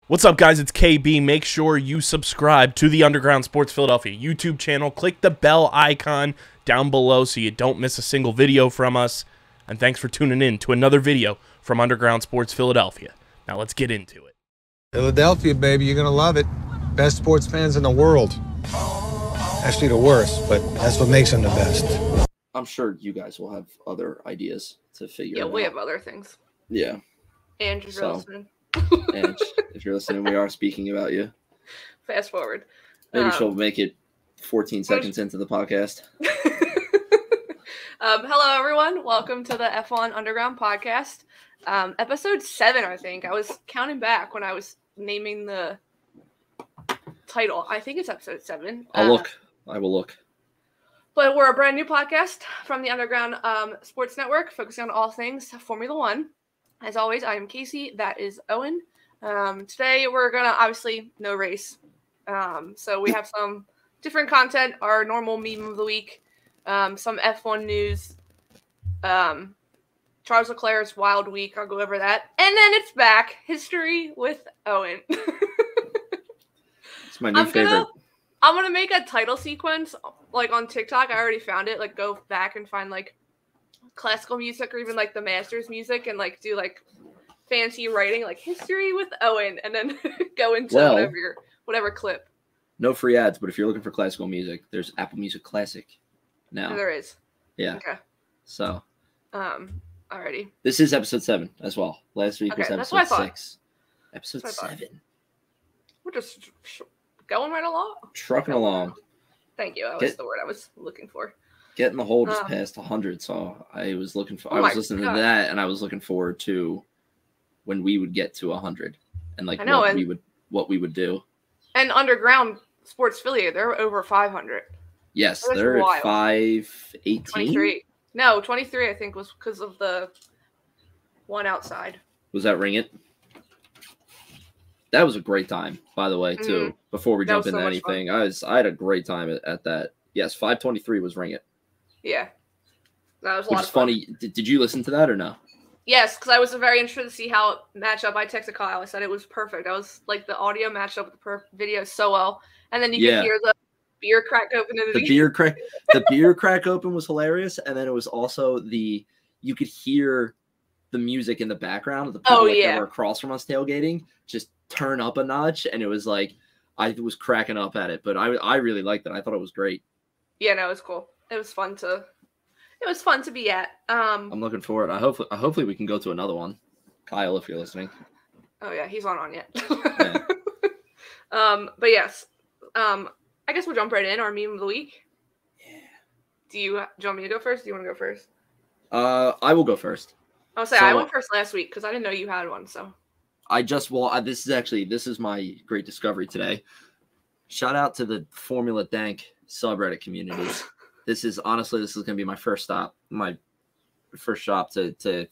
What's up, guys? It's KB. Make sure you subscribe to the Underground Sports Philadelphia YouTube channel. Click the bell icon down below so you don't miss a single video from us. And thanks for tuning in to another video from Underground Sports Philadelphia. Now let's get into it. Philadelphia, baby, you're going to love it. Best sports fans in the world. Actually, the worst, but that's what makes them the best. I'm sure you guys will have other ideas to figure it out. Yeah, we have other things. Yeah. And if you're listening. And if you're listening, we are speaking about you. Fast forward. Maybe she'll make it 14 seconds into the podcast. Hello, everyone. Welcome to the F1 Underground podcast. Episode 7, I think. I was counting back when I was naming the title. I think it's episode 7. I will look. But we're a brand new podcast from the Underground Sports Network, focusing on all things Formula One. As always, I am Casey. That is Owen. Today, we're going to, obviously, no race. So we have some different content, our normal meme of the week, some F1 news, Charles Leclerc's wild week. I'll go over that. And then it's back. History with Owen. It's my new favorite. I'm going to make a title sequence, like, on TikTok. I already found it. Like, go back and find, like, classical music or even like the Masters music and like do like fancy writing like history with Owen and then go into whatever clip. No free ads, but if you're looking for classical music, there's Apple Music Classic now. There is. Yeah. Okay. So. Alrighty. This is episode 7 as well. Last week was episode 6. Episode 7. We're just going right along. Trucking along. Thank you. That was the word I was looking for. Getting the hole just past 100, so I was looking for. I was listening to that, and I was looking forward to when we would get to 100, and like what we would do. And Underground Sports Philly, they're over 500. Yes, they're at 518. 23. No, 23. I think was because of the one outside. Was that Ring It? That was a great time, by the way, too. Before we jump into anything, I had a great time at that. Yes, 523 was Ring It. Yeah. That was a lot of fun. Funny. Did you listen to that or no? Yes, because I was very interested to see how it matched up. I texted Kyle. I said it was perfect. I was like, the audio matched up with the video so well. And then you could hear the beer crack open. The beer crack open was hilarious. And then it was also you could hear the music in the background of the people that were across from us tailgating just turn up a notch. And it was like, I was cracking up at it. But I really liked it. I thought it was great. Yeah, no, it was cool. It was fun to be at. I'm looking forward. Hopefully we can go to another one. Kyle, if you're listening. Oh yeah, he's not on yet. Yeah. But yes. I guess we'll jump right in. Our meme of the week. Yeah. Do you want me to go first? Do you want to go first? I will go first. I'll say I went first last week because I didn't know you had one. So. This is my great discovery today. Shout out to the Formula Dank subreddit community. This is going to be my first stop to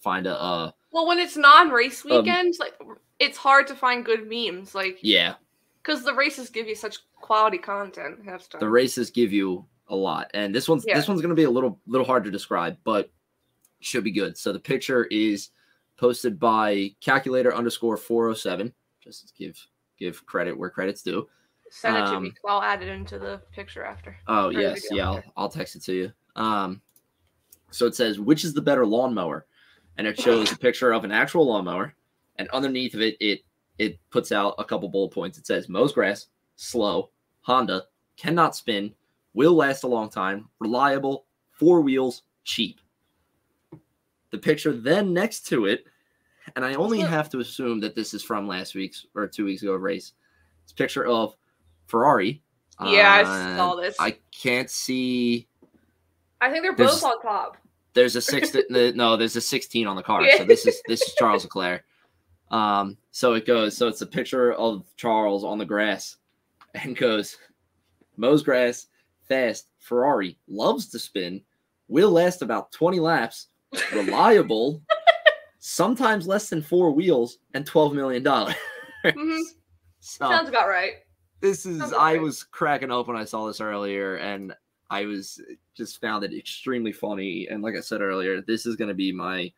find a. Well, when it's non-race weekends, like it's hard to find good memes. Like because the races give you such quality content. The races give you a lot, and this one's going to be a little hard to describe, but should be good. So the picture is posted by calculator_407. Just to give credit where credit's due. Send it to me. I'll add it into the picture after. Oh, yes. Yeah, I'll text it to you. So it says, which is the better lawnmower? And it shows a picture of an actual lawnmower. And underneath of it, it puts out a couple bullet points. It says, mows grass, slow, Honda, cannot spin, will last a long time, reliable, 4 wheels, cheap. The picture then next to it, and I only have to assume that this is from last week's or 2 weeks ago race. It's a picture of Ferrari. Yeah, I saw this. I can't see. I think they're both on top. There's a 16 on the car. Yeah. So this is Charles Leclerc. So it's a picture of Charles on the grass and goes, mows grass, fast, Ferrari, loves to spin, will last about 20 laps, reliable, sometimes less than 4 wheels, and $12 million. So, sounds about right. I was cracking up when I saw this earlier, and I just found it extremely funny. And like I said earlier, this is going to be my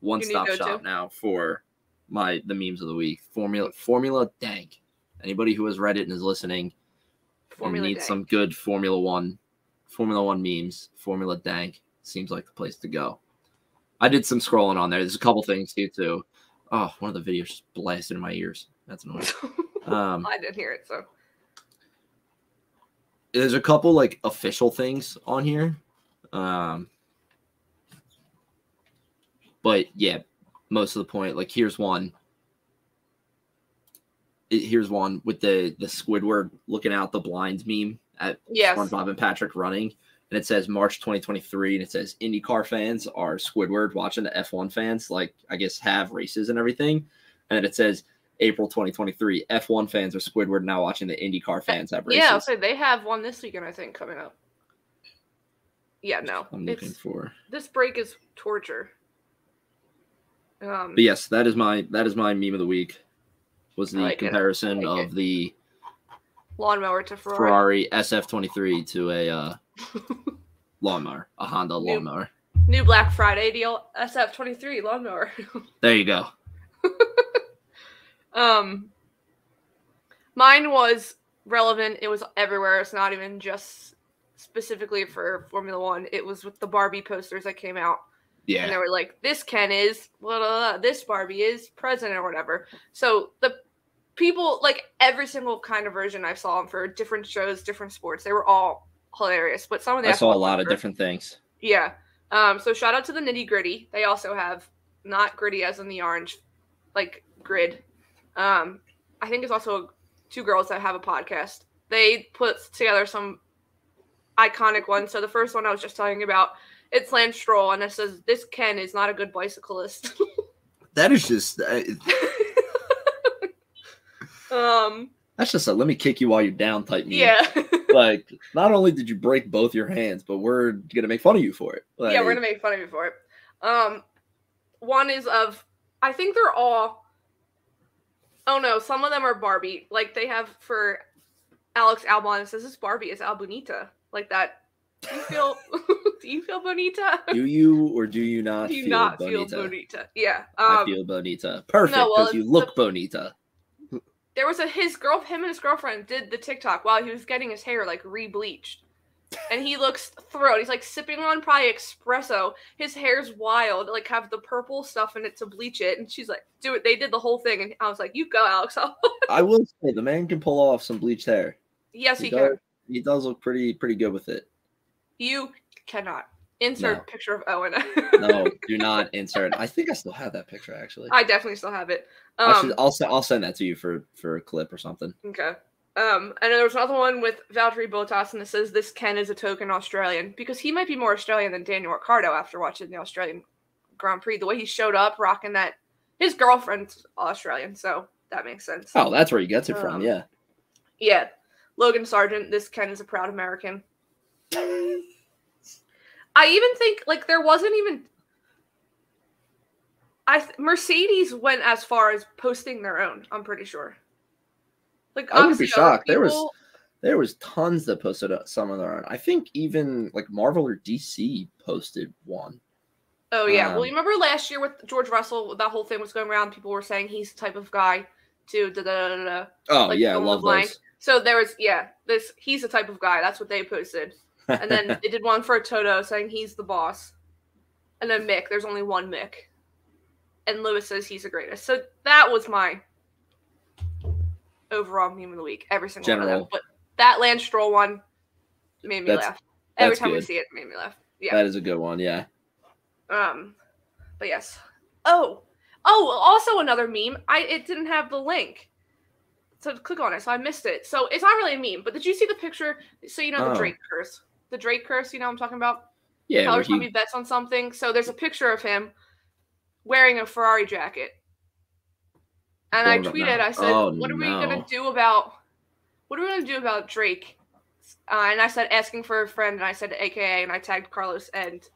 one-stop shop now for the memes of the week. Formula dank. Anybody who has read it and is listening and needs some good Formula One memes, Formula dank seems like the place to go. I did some scrolling on there. There's a couple things here too. Oh, one of the videos just blasted in my ears. That's annoying. I didn't hear it, so. There's a couple like official things on here. But yeah, most of the point, like here's one. Here's one with the Squidward looking out the blinds meme at SpongeBob and Patrick running. And it says March 2023, and it says IndyCar fans are Squidward watching the F1 fans, like, I guess, have races and everything. And then it says April 2023, F1 fans are Squidward now watching the IndyCar fans have races. Yeah, I'll say they have one this weekend, I think, coming up. Yeah, no. I'm looking for. This break is torture. But yes, that is my meme of the week. Was the comparison of the lawnmower to Ferrari SF23 to a lawnmower, a Honda lawnmower. New Black Friday deal, SF23 lawnmower. There you go. Mine was relevant. It was everywhere. It's not even just specifically for Formula One. It was with the Barbie posters that came out. Yeah. And they were like, this Ken is, blah, blah, blah, this Barbie is president or whatever. So the people, like every single kind of version I saw them for different shows, different sports, they were all hilarious. But some of the I saw a lot of different things. Yeah. So shout out to the Nitty Gritty. They also have not gritty as in the orange, like grid. I think it's also two girls that have a podcast. They put together some iconic ones. So the first one I was just telling you about, it's Lance Stroll, and it says, this Ken is not a good bicyclist. That is just... That's just a let me kick you while you're down type meme. Yeah. Like, not only did you break both your hands, but we're going to make fun of you for it. Like, yeah, we're going to make fun of you for it. One is of... I think they're all... Oh, no, some of them are Barbie. Like, they have for Alex Albon, it says, this Barbie is Albonita. Like that. Do you feel bonita? Do you or do you not feel bonita? Yeah. I feel bonita. Perfect, because you look bonita. There was him and his girlfriend did the TikTok while he was getting his hair like re-bleached. And he looks thrilled. He's like sipping on probably espresso. His hair's wild, like have the purple stuff in it to bleach it. And she's like, do it. They did the whole thing. And I was like, you go, Alex. I will say the man can pull off some bleached hair. Yes, he can. He does look pretty good with it. You cannot insert picture of Owen. No, do not insert. I think I still have that picture actually. I definitely still have it. I'll send that to you for a clip or something. Okay. And then there was another one with Valtteri Bottas, and it says this Ken is a token Australian because he might be more Australian than Daniel Ricciardo after watching the Australian Grand Prix. The way he showed up rocking that, his girlfriend's Australian, so that makes sense. Oh, that's where he gets it from. Yeah. Yeah. Logan Sargent, this Ken is a proud American. I even think like there wasn't even. Mercedes went as far as posting their own. I'm pretty sure. Like I wouldn't be shocked. There was tons that posted some of their own. I think even like Marvel or DC posted one. Oh yeah. Well, you remember last year with George Russell, that whole thing was going around. People were saying he's the type of guy to Oh like, yeah, I love those. So there was he's the type of guy. That's what they posted. And then they did one for Toto saying he's the boss. And then Mick, there's only one Mick. And Lewis says he's the greatest. So that was my overall meme of the week. Every single one of them. But that Lance Stroll one made me laugh. Every time we see it made me laugh. Yeah. That is a good one, yeah. But yes. Oh, also another meme. It didn't have the link. So click on it. So I missed it. So it's not really a meme. But did you see the picture? So you know the Drake curse. The Drake curse, you know what I'm talking about? Yeah. Every time he bets on something. So there's a picture of him wearing a Ferrari jacket. And I tweeted, I said, what are we going to do about Drake? And I said, asking for a friend, and I said, AKA, and I tagged Carlos and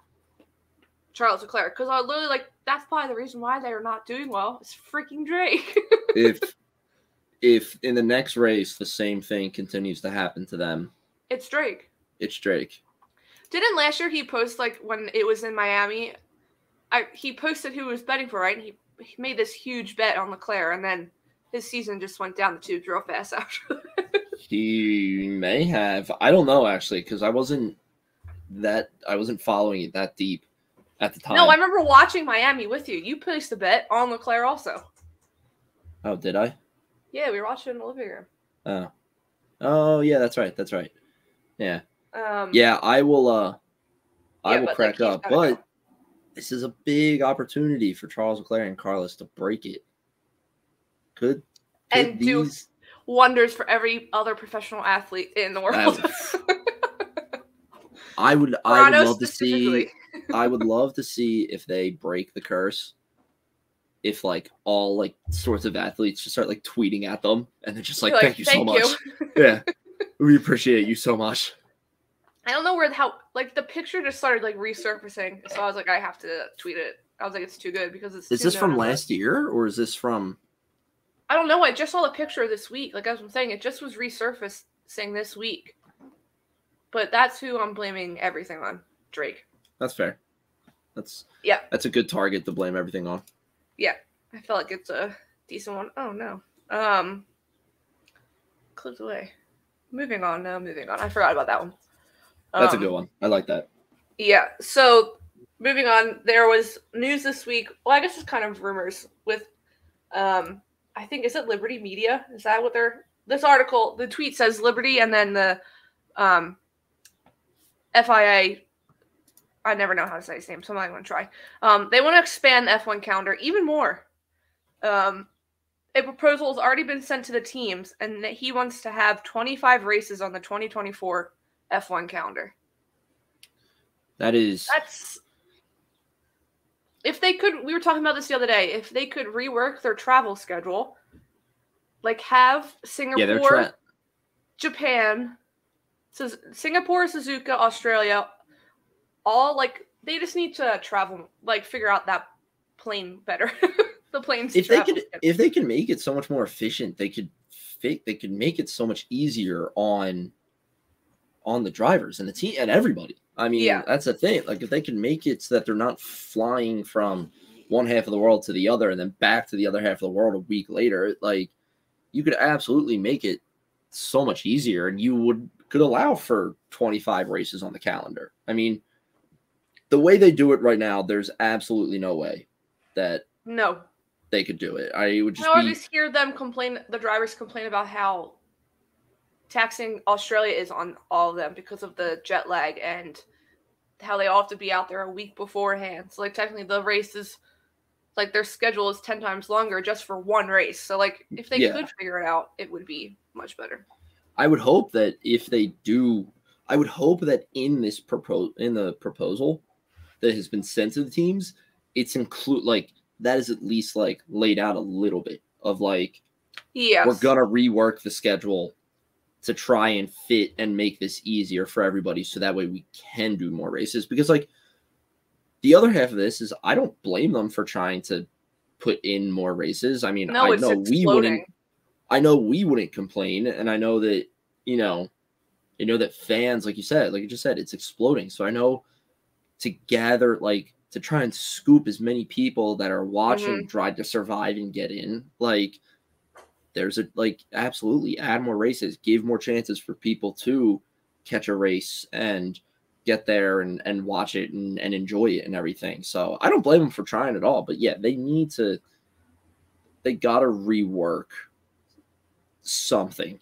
Charles Leclerc. Because I was literally like, that's probably the reason why they are not doing well. It's freaking Drake. If in the next race, the same thing continues to happen to them. It's Drake. It's Drake. Didn't last year he post, like, when it was in Miami, he posted who he was betting for, right? And made this huge bet on Leclerc, and then his season just went down the tubes real fast after that. He may have. I don't know actually, because I wasn't following it that deep at the time. No, I remember watching Miami with you. You placed a bet on Leclerc also. Oh, did I? Yeah, we were watching in the living room. Oh yeah, that's right. That's right. Yeah. Yeah, I will but, crack up. gotta But go. this is a big opportunity for Charles Leclerc and Carlos to break it. Could And do these wonders for every other professional athlete in the world. I would Toronto love to see. specifically. I would love to see if they break the curse. If like all like sorts of athletes just start like tweeting at them and they're just like, thank you so much. Yeah, we appreciate you so much. I don't know how like the picture just started like resurfacing, so I was like, I have to tweet it. I was like, it's too good because it's. Is this from last year or is this from? I don't know. I just saw the picture this week. Like as I'm saying, it just was resurfacing this week. But that's who I'm blaming everything on. Drake. That's fair. That's a good target to blame everything on. Yeah, I feel like it's a decent one. Oh no. Clipped away. Moving on. I forgot about that one. That's a good one. I like that. Yeah. So moving on, there was news this week. Well, I guess it's kind of rumors with, I think, is it Liberty Media? Is that what this article, the tweet says Liberty and then the FIA, I never know how to say his name, so I'm not going to try. They want to expand the F1 calendar even more. A proposal has already been sent to the teams, and that he wants to have 25 races on the 2024 F1 calendar. That's if they could. We were talking about this the other day. If they could rework their travel schedule, like have Singapore, Japan, Singapore, Suzuka, Australia, all like they just need to travel, like figure out that plane better. The planes. If they can make it so much more efficient, they could make it so much easier on the drivers and the team and everybody. I mean, that's the thing. Like if they can make it so that they're not flying from one half of the world to the other and then back to the other half of the world a week later, like you could absolutely make it so much easier, and you could allow for 25 races on the calendar. I mean, the way they do it right now, there's absolutely no way that they could do it. I would just always hear them complain. The drivers complain about how taxing Australia is on all of them because of the jet lag and how they all have to be out there a week beforehand. So like technically the race is like their schedule is 10 times longer just for one race. So like if they could figure it out, it would be much better. I would hope that if they do, I would hope that in the proposal that has been sent to the teams, it's that is at least like laid out a little bit of like, we're gonna rework the schedule to try and fit and make this easier for everybody, so that way we can do more races. Because like the other half of this is, I don't blame them for trying to put in more races. I mean, I know we wouldn't complain, and I know that that fans, like you just said, it's exploding. So I know to gather to try and scoop as many people that are watching Drive to Survive and get in, there's absolutely add more races, give more chances for people to catch a race and get there and watch it and enjoy it and everything. So I don't blame them for trying at all, but yeah, they gotta rework something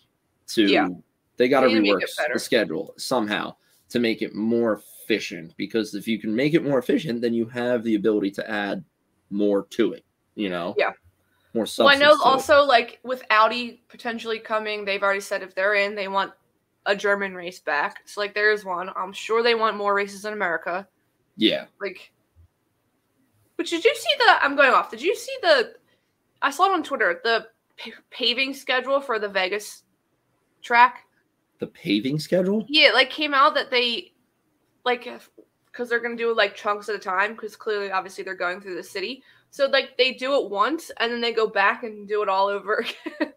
they gotta rework the schedule somehow to make it more efficient, because if you can make it more efficient, then you have the ability to add more to it, more substance. Well, I know also with Audi potentially coming, they've already said if they're in, they want a German race back. So there's one. I'm sure they want more races in America. Yeah. But did you see I'm going off. Did you see I saw it on Twitter, the paving schedule for the Vegas track? The paving schedule? Yeah, came out that they because they're going to do chunks at a time, because clearly, obviously, they're going through the city. So, they do it once, and then they go back and do it all over again.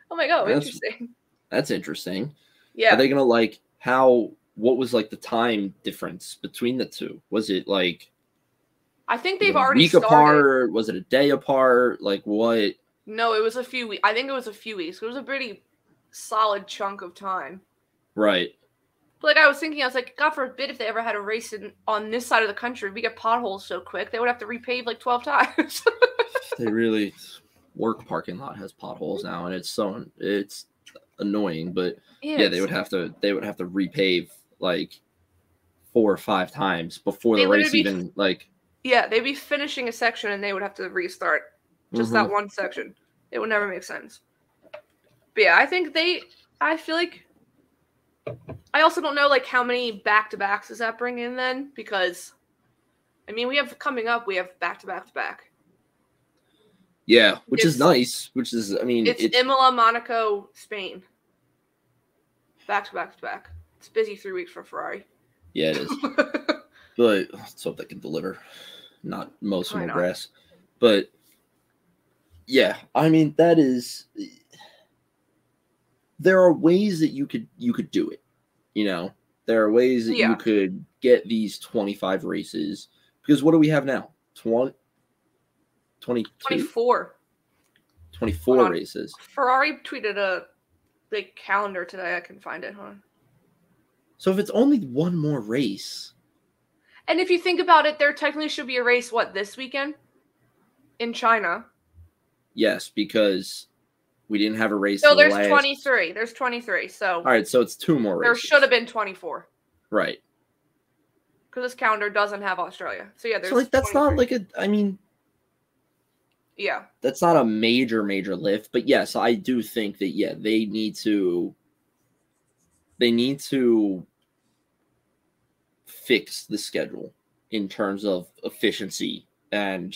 I'm like, oh, interesting. That's interesting. Yeah. Are they going to, what was, the time difference between the two? Was it, I think Was they've it a already week started. apart? Was it a day apart? Like what? No, it was a few weeks. I think it was a few weeks. It was a pretty solid chunk of time. Right. But like I was thinking, I was like, God forbid if they ever had a race on this side of the country, we get potholes so quick, they would have to repave like 12 times. They really work parking lot has potholes now, and it's annoying. But yeah, they would have to repave like 4 or 5 times before the race even like. Yeah, they'd be finishing a section and they would have to restart just that one section. It would never make sense. But yeah, I feel like I also don't know like how many back-to-backs does that bring in then, because I mean we have back-to-back. Yeah, which is nice. Which is, I mean, it's Imola, Monaco, Spain. Back-to-back. It's busy 3 weeks for Ferrari. Yeah, it is. But let's hope they can deliver. Not most of the grass. But yeah, I mean that is. There are ways that you could do it. You know, there are ways that you could get these 25 races, because what do we have now? 24 races. Ferrari tweeted a big calendar today. I can find it. Huh? So if it's only one more race. And if you think about it, there technically should be a race, this weekend? In China. Yes, because we didn't have a race. No, there's 23. There's 23, so. All right, so it's 2 more races. There should have been 24. Right. Because this calendar doesn't have Australia. So yeah, there's. So that's 23. Not I mean. Yeah. That's not a major lift, but yes, I do think that they need to fix the schedule in terms of efficiency and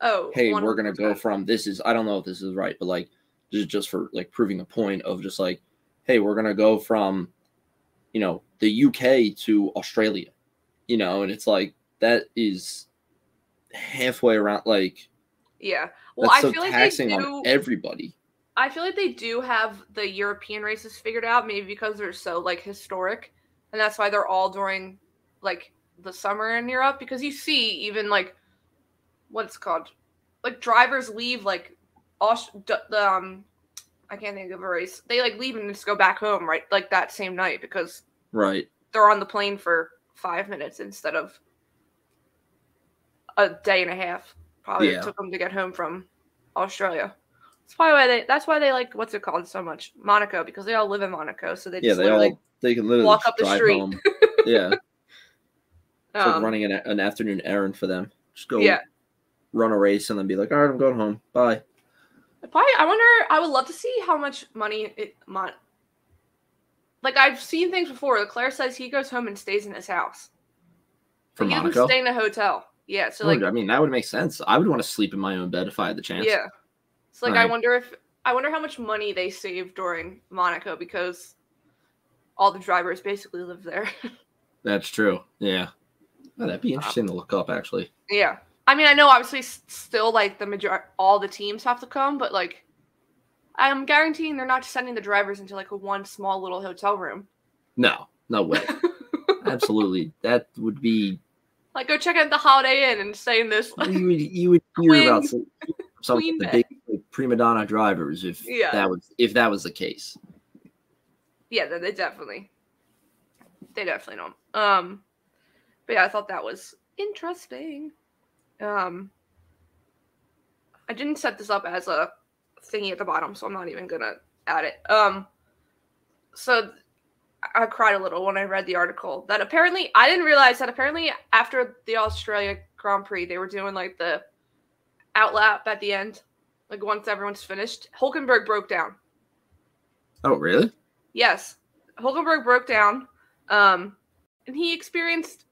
hey, 100%. We're gonna go from I don't know if this is right, but like this is just for like proving a point of just like, hey, we're gonna go from the UK to Australia, and it's like that is halfway around like. Yeah. Well, that's I feel like taxing they do, on everybody. I feel like they do have the European races figured out, maybe because they're so like historic, and that's why they're all during like the summer in Europe. Because you see, even like what's it called, like drivers leave like I can't think of a race. They like leave and just go back home right like that same night because they're on the plane for 5 minutes instead of a day and a half. Probably it took them to get home from Australia. That's why they like what's it called so much, Monaco, because they all live in Monaco, so they just they can literally walk up the street. Home. Yeah, it's like running an afternoon errand for them. Just go run a race and then be like, all right, I'm going home. Bye. I would love to see how much money like I've seen things before. Leclerc says he goes home and stays in his house. From Monaco? He doesn't stay in a hotel. Yeah, so I mean that would make sense. I would want to sleep in my own bed if I had the chance. Yeah, so like I wonder how much money they save during Monaco because all the drivers basically live there. That's true. Yeah, that'd be interesting to look up actually. Yeah, I mean I know obviously still like all the teams have to come, but like I'm guaranteeing they're not sending the drivers into like one small little hotel room. No way. Absolutely, that would be. Like, go check out the Holiday Inn and stay in this. You would hear about some of the big prima donna drivers if that was the case. Yeah, they definitely don't. But yeah, I thought that was interesting. I didn't set this up as a thingy at the bottom, so I'm not even gonna add it. So I cried a little when I read the article that apparently I didn't realize that apparently after the Australia Grand Prix they were doing like the outlap at the end, like once everyone's finished. Hulkenberg broke down. Oh, really? Yes, Hulkenberg broke down, and he experienced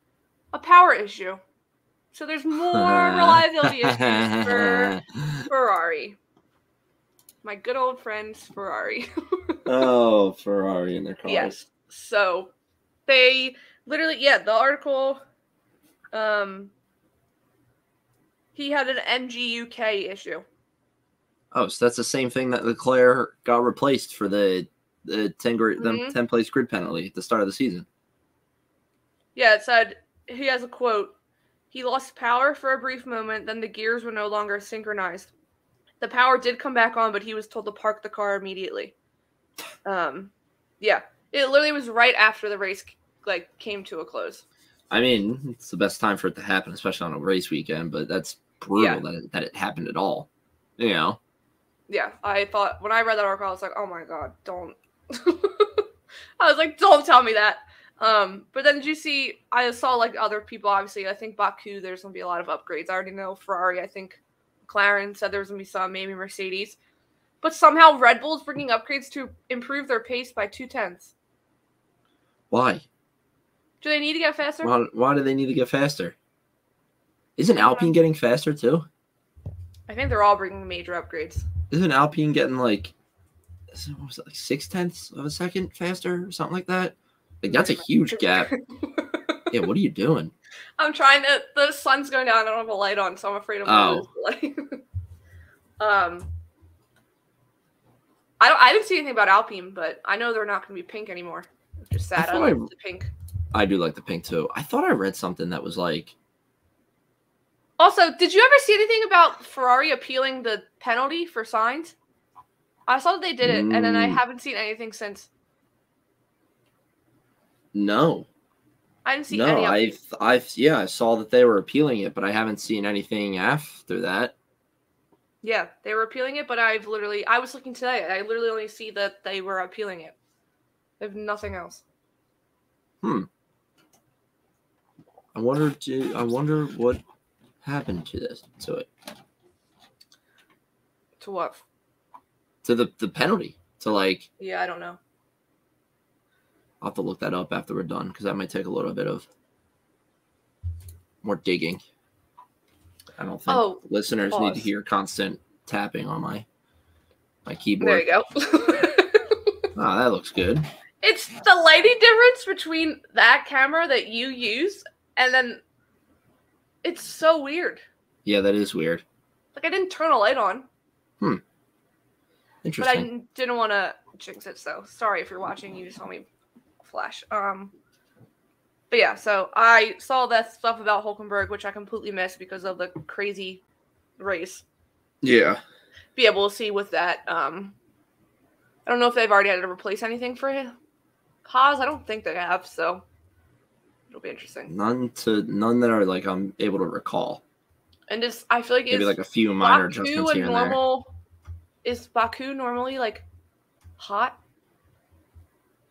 a power issue. So there's more reliability issues for Ferrari. My good old friends, Ferrari. Oh, Ferrari and their cars. Yes. So they literally, the article, he had an MGUK issue. Oh, so that's the same thing that Leclerc got replaced for the 10 place grid penalty at the start of the season. Yeah, it said, he has a quote, He lost power for a brief moment, then the gears were no longer synchronized. The power did come back on, but he was told to park the car immediately. Yeah. It literally was right after the race came to a close. I mean, it's the best time for it to happen, especially on a race weekend, but that's brutal that it happened at all. You know? Yeah, I thought, when I read that article, I was like, oh my god, don't. I was like, don't tell me that. But then did you see, I saw like other people, obviously, I think Baku, there's going to be a lot of upgrades. I already know Ferrari, I think McLaren said there was going to be some, maybe Mercedes. But somehow Red Bull's bringing upgrades to improve their pace by 0.2. Why? Do they need to get faster? Why do they need to get faster? Isn't Alpine getting faster too? I think they're all bringing major upgrades. Isn't Alpine getting like, what was it, like 0.6 of a second faster or something like that? Like that's a huge gap. Yeah, what are you doing? I'm trying to. The sun's going down. I don't have a light on, so I'm afraid I'm gonna lose the light. I didn't see anything about Alpine, but I know they're not going to be pink anymore. Which is sad. I like the pink. I do like the pink too. I thought I read something that was like. Also, did you ever see anything about Ferrari appealing the penalty for Sainz? I saw that they did it, and then I haven't seen anything since. No. I didn't see any. I saw that they were appealing it, but I haven't seen anything after that. Yeah, they were appealing it, but I was looking today. I literally only see that they were appealing it. They have nothing else. I wonder what happened to it. To what? To the penalty. To like. Yeah, I don't know. I'll have to look that up after we're done because that might take a little bit of more digging. I don't think listeners need to hear constant tapping on my keyboard. There you go. Oh, that looks good. It's the lighting difference between that camera that you use and then it's so weird. Yeah, that is weird. Like I didn't turn a light on. Interesting. But I didn't want to jinx it, so sorry if you're watching. You just saw me flash. But yeah, so I saw that stuff about Hülkenberg, which I completely missed because of the crazy race. Yeah. Be able to see with that. I don't know if they've already had to replace anything for him. Haas, I don't think they have, so it'll be interesting. None that are like I'm able to recall. And just I feel like maybe like a few minor adjustments here and there. Is Baku normally like hot?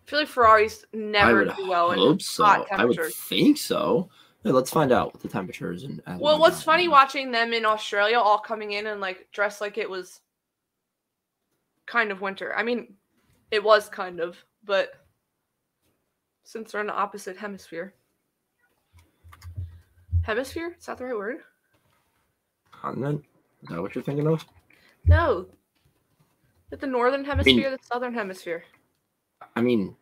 I feel like Ferraris never do well in hot temperatures. I would think so. Yeah, let's find out what the temperatures and. Well, what's funny watching them in Australia all coming in and like dressed like it was kind of winter. I mean, it was kind of, but since they're in the opposite hemisphere. Hemisphere? Is that the right word? Continent? Is that what you're thinking of? No. The northern hemisphere, the southern hemisphere. I mean,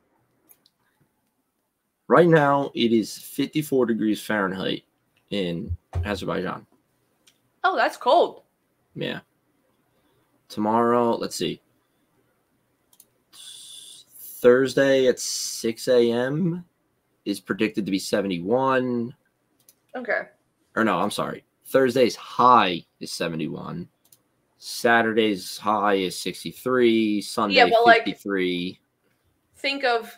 right now it is 54 degrees Fahrenheit in Azerbaijan. Oh, that's cold. Yeah. Tomorrow, let's see. Thursday at 6 a.m. is predicted to be 71. Okay. Or no, I'm sorry. Thursday's high is 71. Saturday's high is 63. Sunday, 53. Like, think of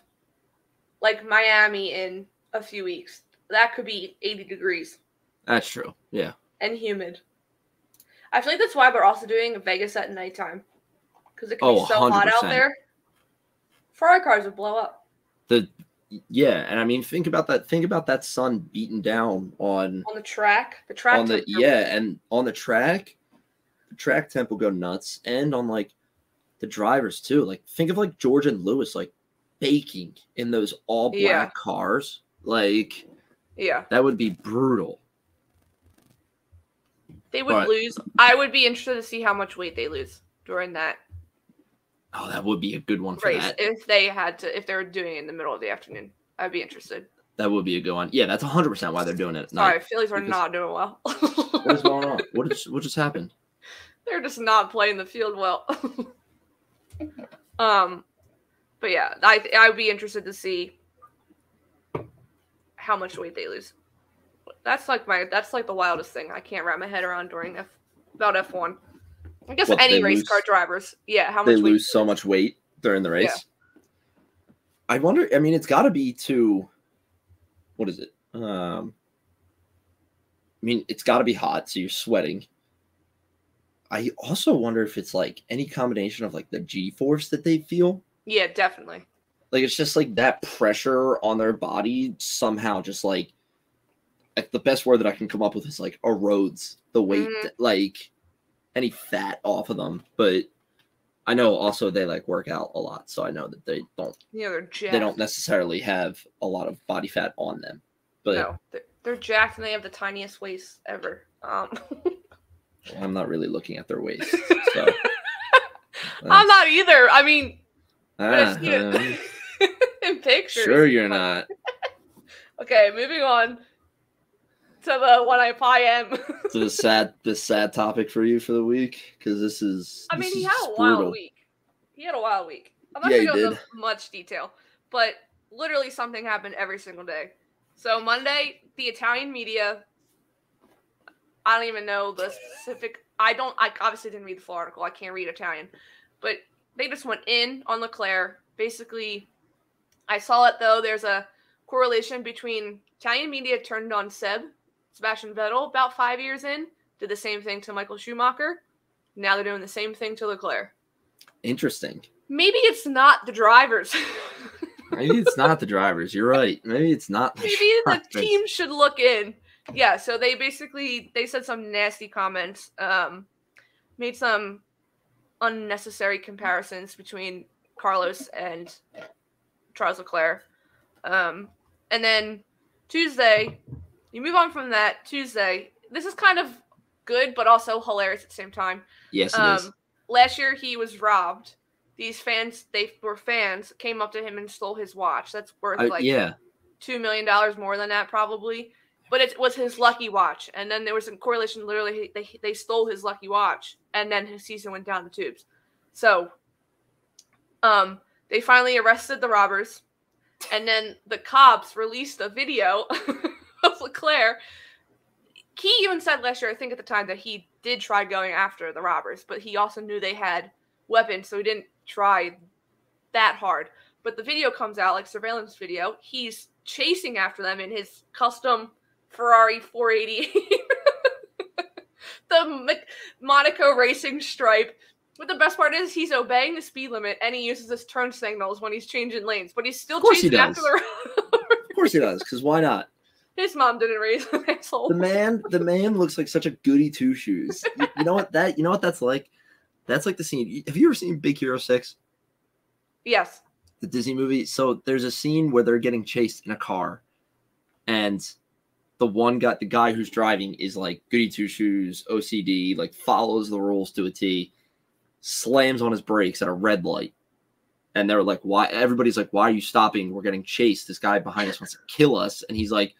like Miami in a few weeks. That could be 80 degrees. That's true. Yeah. And humid. I feel like that's why they're also doing Vegas at nighttime. Because it can be so 100%. Hot out there. Ferrari cars would blow up. Yeah, and I mean think about that. Think about that sun beating down on the track. And on the track temp will go nuts. And on like the drivers too. Like think of like George and Lewis like baking in those all black cars. Like that would be brutal. They would lose. I would be interested to see how much weight they lose during that. Oh, that would be a good one for that. If they were doing it in the middle of the afternoon, I'd be interested. That would be a good one. Yeah, that's 100% why they're doing it at night. Sorry, Phillies are not doing well. What is going on? What just happened? They're just not playing the field well. But yeah, I would be interested to see how much weight they lose. That's like the wildest thing I can't wrap my head around about F1. I guess What, any they race lose- car drivers, yeah, how much They weight lose so much weight during the race. Yeah. I wonder. I mean, it's got to be to what is it? I mean, it's got to be hot, so you're sweating. I also wonder if it's like any combination of like the G-force that they feel. Yeah, definitely. Like it's just like that pressure on their body somehow just like the best word that I can come up with is like erodes the weight, like any fat off of them. But I know also they like work out a lot, so I know that they don't. Yeah, they're jacked. They don't necessarily have a lot of body fat on them. But no, they're jacked and they have the tiniest waist ever. I'm not really looking at their waist. So I'm not either. I mean, in in pictures. Sure, you're not. Okay, moving on to the one I probably am. The sad topic for you for the week, because this is. I mean, this he is had a brutal. wild week. He had a wild week. I'm not Yeah, going to he go did. into much detail, but literally something happened every single day. So Monday, the Italian media. I don't even know the specific. I obviously didn't read the full article. I can't read Italian, but they just went in on Leclerc. Basically, I saw it though. There's a correlation between Italian media turned on Sebastian Vettel about 5 years in, did the same thing to Michael Schumacher. Now they're doing the same thing to Leclerc. Interesting. Maybe it's not the drivers. Maybe it's not the drivers. You're right. Maybe it's not. Maybe the team should look in. Yeah, so they said some nasty comments, made some unnecessary comparisons between Carlos and Charles Leclerc. And then Tuesday, you move on from that. Tuesday, this is kind of good, but also hilarious at the same time. Yes, it is. Last year, he was robbed. These fans, came up to him and stole his watch. That's worth $2 million more than that probably. But it was his lucky watch. And then there was a correlation. Literally, they stole his lucky watch. And then his season went down the tubes. So they finally arrested the robbers. And then the cops released a video of Leclerc. He even said last year, I think at the time, that he did try going after the robbers. But he also knew they had weapons, so he didn't try that hard. But the video comes out, like surveillance video. He's chasing after them in his custom Ferrari 488. The Monaco racing stripe. But the best part is he's obeying the speed limit and he uses his turn signals when he's changing lanes. But he's still chasing after the Of course he does, because why not? His mom didn't raise an asshole. The man looks like such a goody two shoes. You know what that's like? That's like the scene. Have you ever seen Big Hero 6? Yes. The Disney movie. So there's a scene where they're getting chased in a car, and the guy who's driving is like goody two shoes, OCD, like follows the rules to a T, slams on his brakes at a red light. And they're like, why? Everybody's like, why are you stopping? We're getting chased. This guy behind us wants to kill us. And he's like,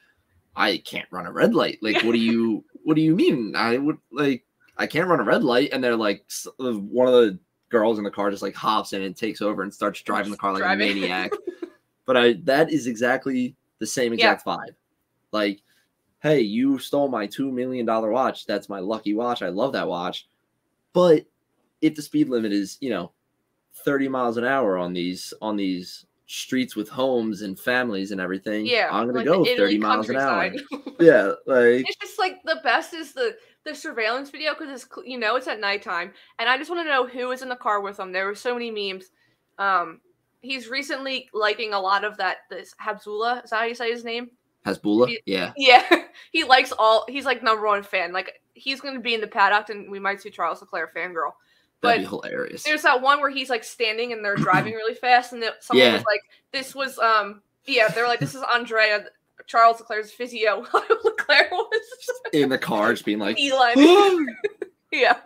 I can't run a red light. Like, what do you mean? I can't run a red light. And they're like, one of the girls in the car just like hops in and takes over and starts driving the car like a maniac. But that is exactly the same exact vibe. Like, hey, you stole my $2 million watch. That's my lucky watch. I love that watch. But if the speed limit is, 30 miles an hour on these streets with homes and families and everything, I'm going to go 30 miles an hour. Yeah. Like, it's just like the best is the surveillance video because it's, it's at nighttime. And I just want to know who was in the car with him. There were so many memes. He's recently liking a lot of this Habzula. Is that how you say his name? Hasbulla? Yeah. Yeah. He's like #1 fan. Like he's going to be in the paddock and we might see Charles Leclerc fangirl. That'd be hilarious. There's that one where he's like standing and they're driving really fast, and someone was like, "This was they're like, this is Andrea, Charles Leclerc's physio." Leclerc was in the car, just being like, Elon. Yeah.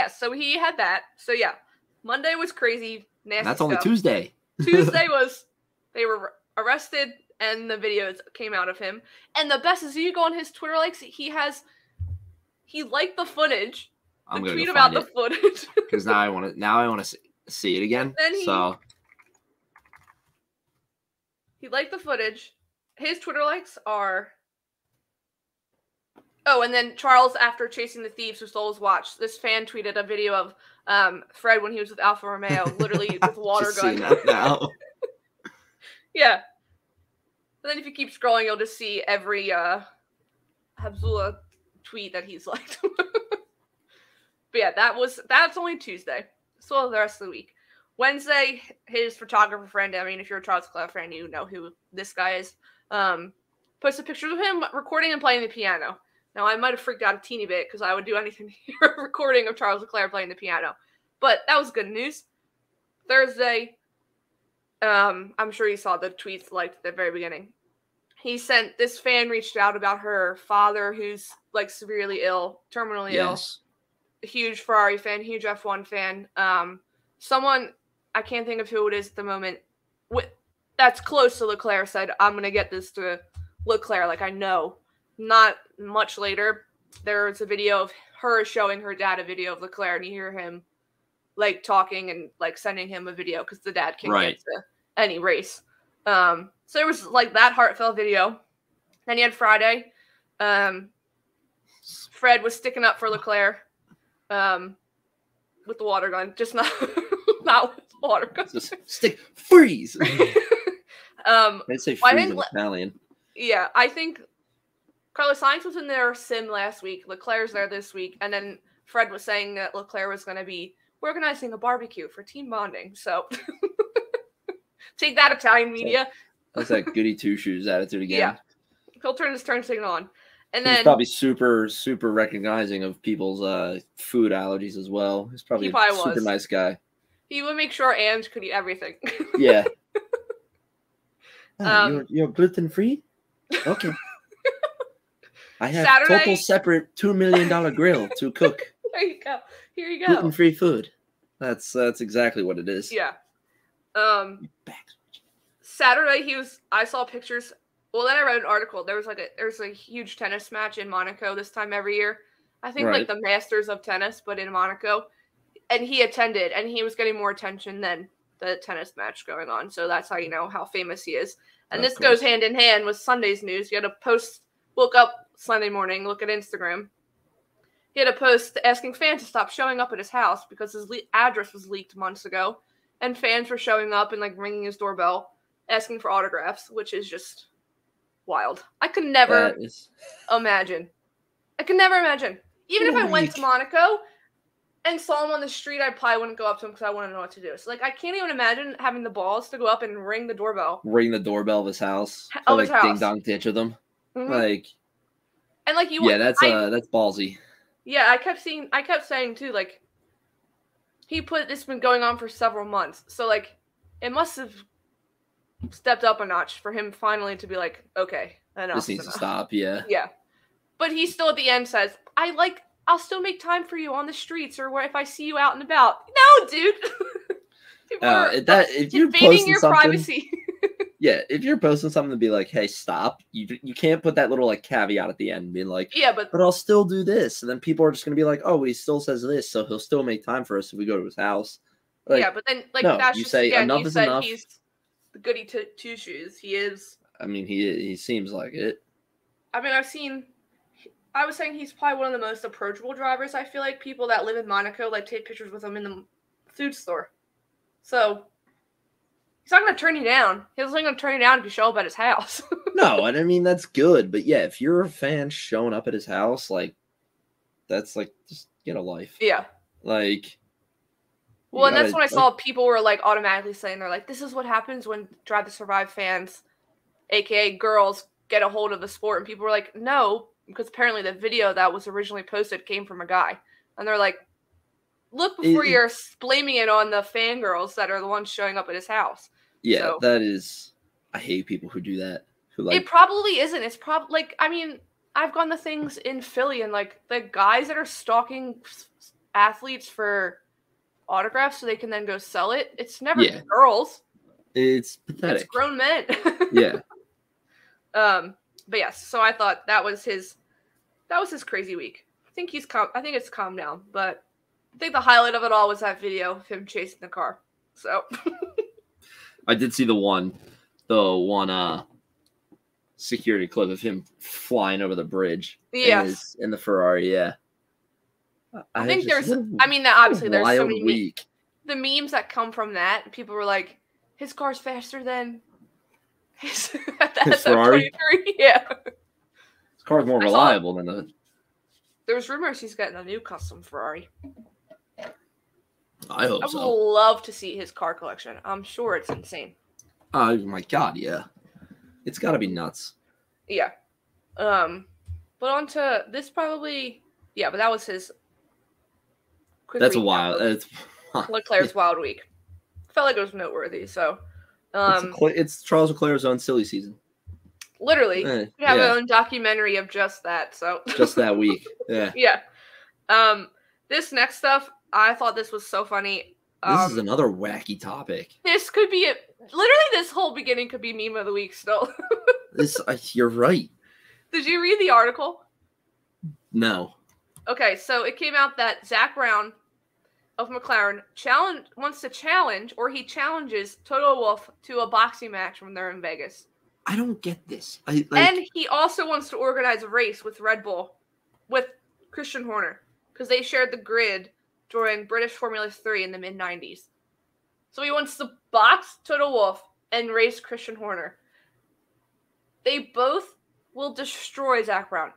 So he had that. So yeah, Monday was crazy, nasty. That's only stuff. Tuesday. Tuesday was they were arrested and the videos came out of him. And the best is you go on his Twitter likes, he liked the footage. I'm the gonna tweet go about find the footage because now I want to see it again. He liked the footage, his Twitter likes are. Oh, and then Charles, after chasing the thieves who stole his watch, this fan tweeted a video of Fred when he was with Alfa Romeo, literally with water Just gun. seeing that now. Yeah. And then if you keep scrolling, you'll just see every Habzula tweet that he's liked. But yeah, that's only Tuesday. So the rest of the week. Wednesday, his photographer friend, I mean, if you're a Charles Leclerc fan, you know who this guy is, posted pictures of him recording and playing the piano. Now, I might have freaked out a teeny bit because I would do anything to hear a recording of Charles Leclerc playing the piano. But that was good news. Thursday, I'm sure you saw the tweets like at the very beginning. This fan reached out about her father who's like severely ill, terminally ill. A huge Ferrari fan, huge F1 fan. Someone, I can't think of who it is at the moment, that's close to Leclerc said, I'm going to get this to Leclerc. Like, I know. Not much later, there's a video of her showing her dad a video of Leclerc, and you hear him like talking and like sending him a video because the dad can't get to any race. So it was like that heartfelt video. Then you had Friday. Fred was sticking up for Leclerc with the water gun, just not with the water gun. Just freeze. I'd say freeze in Italian. Yeah, I think Carlos Sainz was in their sim last week. Leclerc's there this week. And then Fred was saying that Leclerc was going to be organizing a barbecue for team bonding. So take that, Italian media. That's that goody two-shoes attitude again. Yeah. He'll turn his turn signal on. And He's then probably super, super recognizing of people's food allergies as well. He's probably a super nice guy. He would make sure Ange could eat everything. Yeah. You're gluten-free? Okay. I have Saturday, total separate $2 million grill to cook. There you go. Here you go. Gluten-free food. That's exactly what it is. Yeah. Saturday I saw pictures. Well, then I read an article. There's a huge tennis match in Monaco this time every year. I think like the Masters of tennis, but in Monaco. And he attended, and he was getting more attention than the tennis match going on. So that's how you know how famous he is. And this goes hand in hand with Sunday's news. You had a post, woke up Sunday morning, look at Instagram. He had a post asking fans to stop showing up at his house because his address was leaked months ago. And fans were showing up and like ringing his doorbell, asking for autographs, which is just wild. I could never imagine. Even if I went to Monaco and saw him on the street, I probably wouldn't go up to him because I wouldn't know what to do. So, like, I can't even imagine having the balls to go up and ring the doorbell. Ring the doorbell of his house. Ding dong ditch with him. Mm-hmm. Like, and like you. Yeah, that's ballsy. Yeah, I kept saying too, like, it's been going on for several months. So like, it must have stepped up a notch for him finally to be like, okay, enough. This needs to stop. Yeah. Yeah. But he still at the end says, I'll still make time for you on the streets or if I see you out and about. No, dude. If you're invading your privacy. Yeah, if you're posting something to be like, hey, stop, you can't put that little like caveat at the end being like, yeah, but I'll still do this. And then people are just gonna be like, oh, he still says this, so he'll still make time for us if we go to his house. Like, yeah, but then like no, that's you just, say again, enough you is said enough. He's the goody two shoes. He is. I mean, he seems like it. I mean, I was saying he's probably one of the most approachable drivers. I feel like people that live in Monaco like take pictures with him in the food store. So he's not going to turn you down. He's only going to turn you down if you show up at his house. No, and I mean, that's good. But yeah, if you're a fan showing up at his house, like, that's like, just get a life. Yeah. Like. Well, and that's when I saw people were like automatically saying, they're like, this is what happens when Drive to Survive fans, aka girls, get a hold of the sport. And people were like, no, because apparently the video that was originally posted came from a guy. And they're like, look before you're blaming it on the fangirls that are the ones showing up at his house. Yeah, so, that is. I hate people who do that. Who like. It probably isn't. It's probably like, I mean, I've gone to things in Philly and like the guys that are stalking athletes for autographs so they can then go sell it. It's never girls. It's pathetic. It's grown men. Yeah. But yes, so I thought that was his crazy week. I think it's calmed down, but I think the highlight of it all was that video of him chasing the car. So I did see the one security clip of him flying over the bridge. Yes. In the Ferrari, yeah. I think there's, I mean, obviously there's so many week. The memes that come from that. People were like, his car's faster than his Ferrari? 23. Yeah. His car's more reliable than the... There's rumors he's getting a new custom Ferrari. I hope so. I would love to see his car collection. I'm sure it's insane. Oh my God, yeah. It's got to be nuts. Yeah. But on to this probably... Yeah, but that was his... That's a wild... Leclerc's wild week. Felt like it was noteworthy, so... it's Charles Leclerc's own silly season. Literally. We have our own documentary of just that, so... Just that week, yeah. Yeah. This next stuff, I thought this was so funny. This is another wacky topic. This could be it. Literally, this whole beginning could be meme of the week still. You're right. Did you read the article? No. Okay, so it came out that Zach Brown of McLaren wants to challenge, or he challenges Toto Wolff to a boxing match when they're in Vegas. I don't get this. And he also wants to organize a race with Red Bull, with Christian Horner, because they shared the grid during British Formula 3 in the mid-90s. So he wants to box Toto Wolff and race Christian Horner. They both will destroy Zach Brown.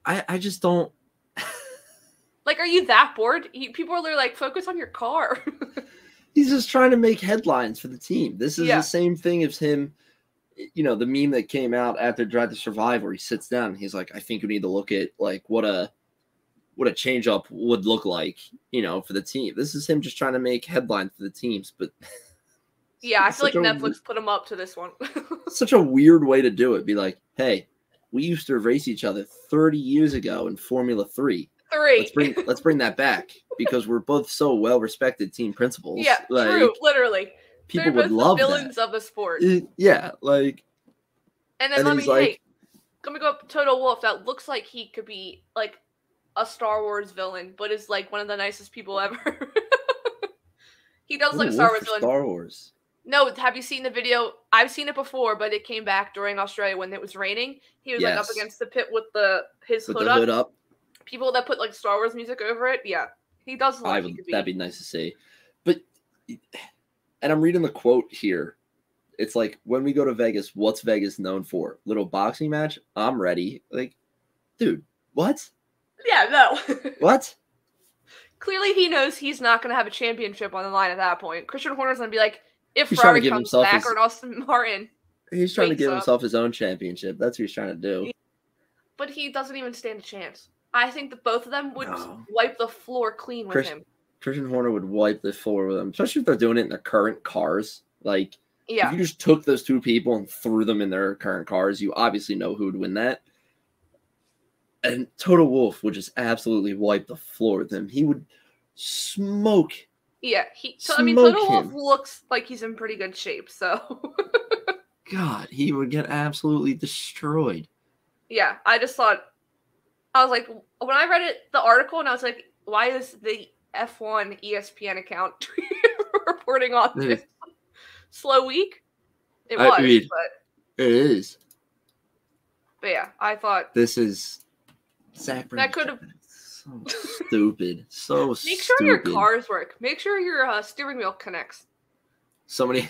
I just don't... Like, are you that bored? People are like, focus on your car. He's just trying to make headlines for the team. This is the same thing as him, the meme that came out after Drive to Survive where he sits down and he's like, I think we need to look at like what a change up would look like, for the team. This is him just trying to make headlines for the teams, but yeah, I feel like Netflix put him up to this one. Such a weird way to do it. Be like, hey, we used to race each other 30 years ago in Formula 3. Let's bring that back because we're both so well-respected team principals. Yeah, true. Literally, people would love that. Villains of the sport. Yeah, like. And then let me go up to Toto Wolff. That looks like he could be like a Star Wars villain, but is like one of the nicest people ever. He does look like a Star Wars villain. Star Wars. No, have you seen the video? I've seen it before, but it came back during Australia when it was raining. He was like up against the pit with his hood up. People that put like Star Wars music over it, yeah, he does look like he could be. That'd be nice to see. But, and I'm reading the quote here. It's like, when we go to Vegas, what's Vegas known for? Little boxing match? I'm ready. Like, dude, what? Yeah, no. What? Clearly, he knows he's not going to have a championship on the line at that point. Christian Horner's going to be like, if Ferrari comes back or Austin Martin. He's trying to give himself his own championship. That's what he's trying to do. But he doesn't even stand a chance. I think that both of them would wipe the floor clean with him. Christian Horner would wipe the floor with him, especially if they're doing it in their current cars. Like, if you just took those two people and threw them in their current cars, you obviously know who would win that. And Toto Wolff would just absolutely wipe the floor with him. He would smoke. Yeah, Toto Wolff looks like he's in pretty good shape, so. God, he would get absolutely destroyed. Yeah, I was like, when I read the article, and I was like, why is the F1 ESPN account reporting on this slow week? It is. But yeah, I thought this is Zach Brown. That could have so stupid. So stupid. Make sure your cars work. Make sure your steering wheel connects. One of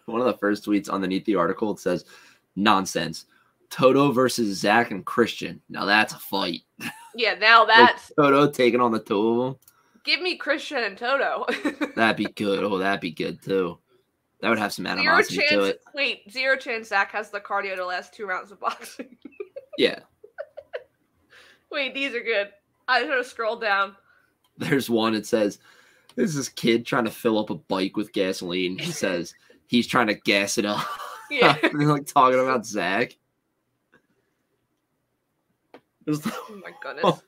the first tweets underneath the article, it says, "Nonsense. Toto versus Zach and Christian. Now that's a fight." Yeah, now that's like Toto taking on the two of them. Give me Christian and Toto. That'd be good. Oh, that'd be good too. That would have some animosity to it. Wait, 0 chance Zach has the cardio to last 2 rounds of boxing. Yeah. Wait, these are good. I should have scrolled down. There's one that says, "This is this kid trying to fill up a bike with gasoline." He says he's trying to gas it up. Yeah. And they're like talking about Zach. Oh my goodness.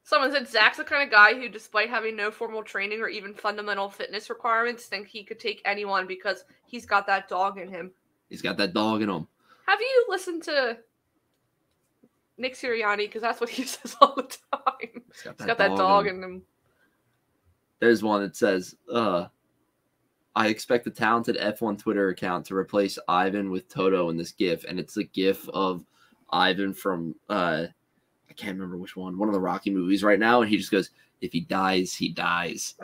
Someone said Zach's the kind of guy who, despite having no formal training or even fundamental fitness requirements, think he could take anyone because he's got that dog in him. He's got that dog in him. Have you listened to Nick Sirianni? Because that's what he says all the time. He's got that dog in him. There's one that says, I expect the talented F1 Twitter account to replace Ivan with Toto in this GIF, and it's a GIF of Ivan from I can't remember which one of the Rocky movies right now, and he just goes, "If he dies, he dies."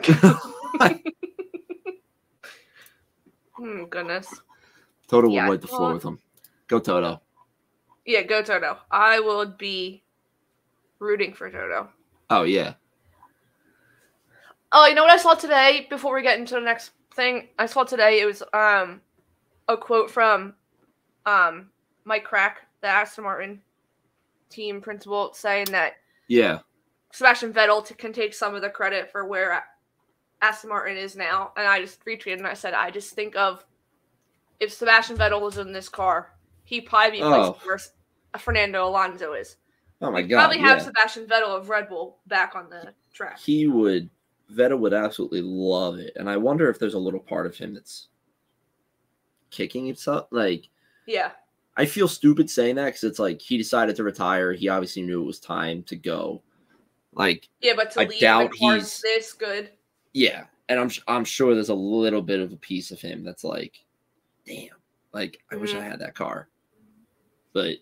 Goodness. Toto would wipe the floor with him. Go Toto. Yeah, go Toto. I would be rooting for Toto. Oh yeah. Oh, you know what I saw today before we get into the next thing? I saw today, it was a quote from Mike Crack, the Aston Martin team principal, saying that Sebastian Vettel can take some of the credit for where Aston Martin is now. And I just retweeted and I said, I just think of if Sebastian Vettel was in this car, he'd probably be placed where Fernando Alonso is. Oh my He'd God. probably have Sebastian Vettel of Red Bull back on the track. Vettel would absolutely love it. And I wonder if there's a little part of him that's kicking himself. Like, yeah. I feel stupid saying that because it's like he decided to retire. He obviously knew it was time to go. Like, yeah, but to leave doubt the car's this good. Yeah, and I'm sure there's a little bit of a piece of him that's like, damn, like I wish I had that car. But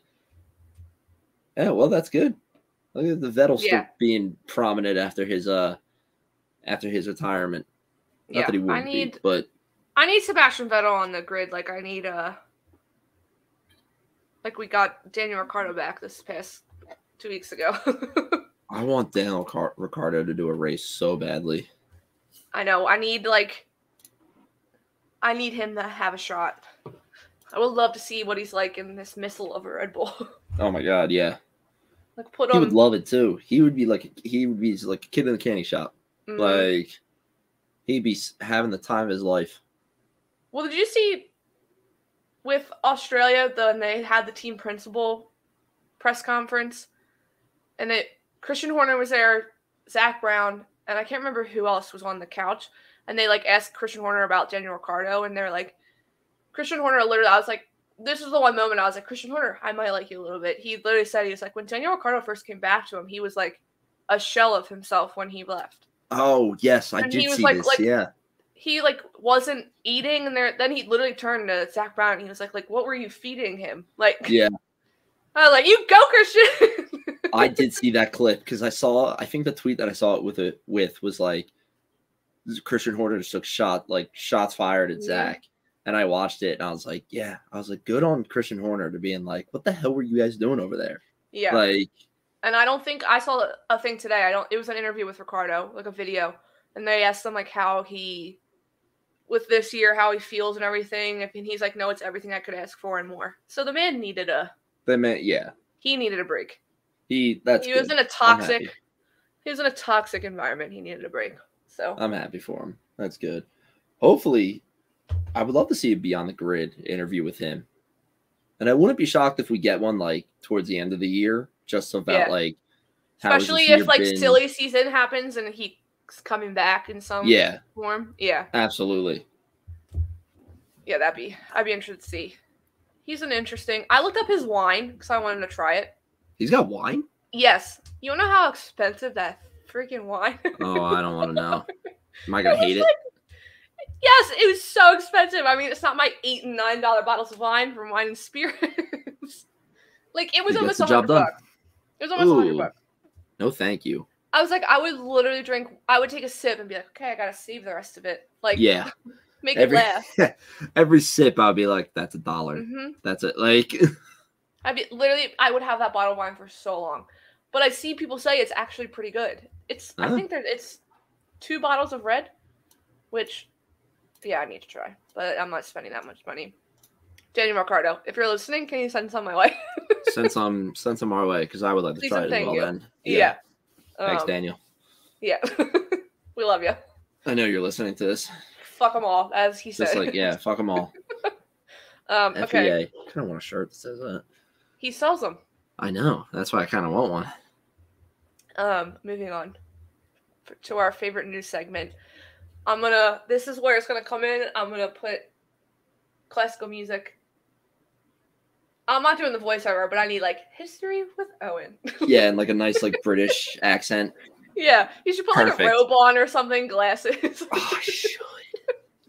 yeah, well, that's good. Look at the Vettel still being prominent after his retirement. Not that he wouldn't be, but I need Sebastian Vettel on the grid. Like I need like we got Daniel Ricciardo back this past 2 weeks ago. I want Daniel Ricciardo to do a race so badly. I know. I need him to have a shot. I would love to see what he's like in this missile of a Red Bull. Oh my God, yeah. Like he would love it too. He would be like a kid in the candy shop. Mm-hmm. Like he'd be having the time of his life. Well, did you see with Australia when they had the team principal press conference, and Christian Horner was there, Zach Brown, and I can't remember who else was on the couch, and they like asked Christian Horner about Daniel Ricciardo, and they're like, Christian Horner literally, I was like, this is the one moment I was like, Christian Horner, I might like you a little bit. He literally said, he was like, when Daniel Ricciardo first came back to him, he was like a shell of himself when he left. Oh, yes, I did see this, yeah. He like wasn't eating, and then he literally turned to Zach Brown, and he was like, what were you feeding him? Like, yeah. I was like, you go, Christian. I did see that clip because I think the tweet that I saw it with was like, Christian Horner just took shots fired at Zach. And I watched it and I was like, yeah. I was like, good on Christian Horner to being like, what the hell were you guys doing over there? Yeah. Like, and I don't think I saw a thing today. It was an interview with Ricardo, like a video. And they asked him like how with this year, how he feels and everything. And he's like, no, it's everything I could ask for and more. So the man needed he needed a break. He was in a toxic environment. He needed a break. So I'm happy for him. That's good. Hopefully, I would love to see a Beyond the Grid interview with him. And I wouldn't be shocked if we get one like towards the end of the year, just about like especially if like silly season happens and he's coming back in some form. Yeah. Absolutely. Yeah, I'd be interested to see. He's an interesting. I looked up his wine because I wanted to try it. He's got wine? Yes. You wanna know how expensive that freaking wine? Oh, I don't want to know. Am I gonna hate it? Yes, it was so expensive. I mean, it's not my $8 and $9 bottles of wine from Wine and Spirits. Like, it was almost $100. It was almost $100. No, thank you. I was like, I would literally I would take a sip and be like, okay, I gotta save the rest of it. Like, make it last. Every sip, I'll be like, that's $1. Mm-hmm. That's it. Like, I would have that bottle of wine for so long. But I see people say it's actually pretty good. I think it's 2 bottles of red, which, yeah, I need to try. But I'm not spending that much money. Daniel Ricciardo, if you're listening, can you send some my way? send some our way, because I would like to try it as well then. Yeah. Thanks, Daniel. Yeah. We love you. I know you're listening to this. Fuck them all, as he said. Just like, yeah, fuck them all. Okay. I kind of want a shirt that says that. He sells them. I know. That's why I kind of want one. Moving on to our favorite news segment. This is where it's gonna come in. I'm gonna put classical music. I'm not doing the voiceover, but I need like history with Owen. Yeah, and like a nice like British accent. Yeah, you should put like a robe on or something, glasses. Oh, I should.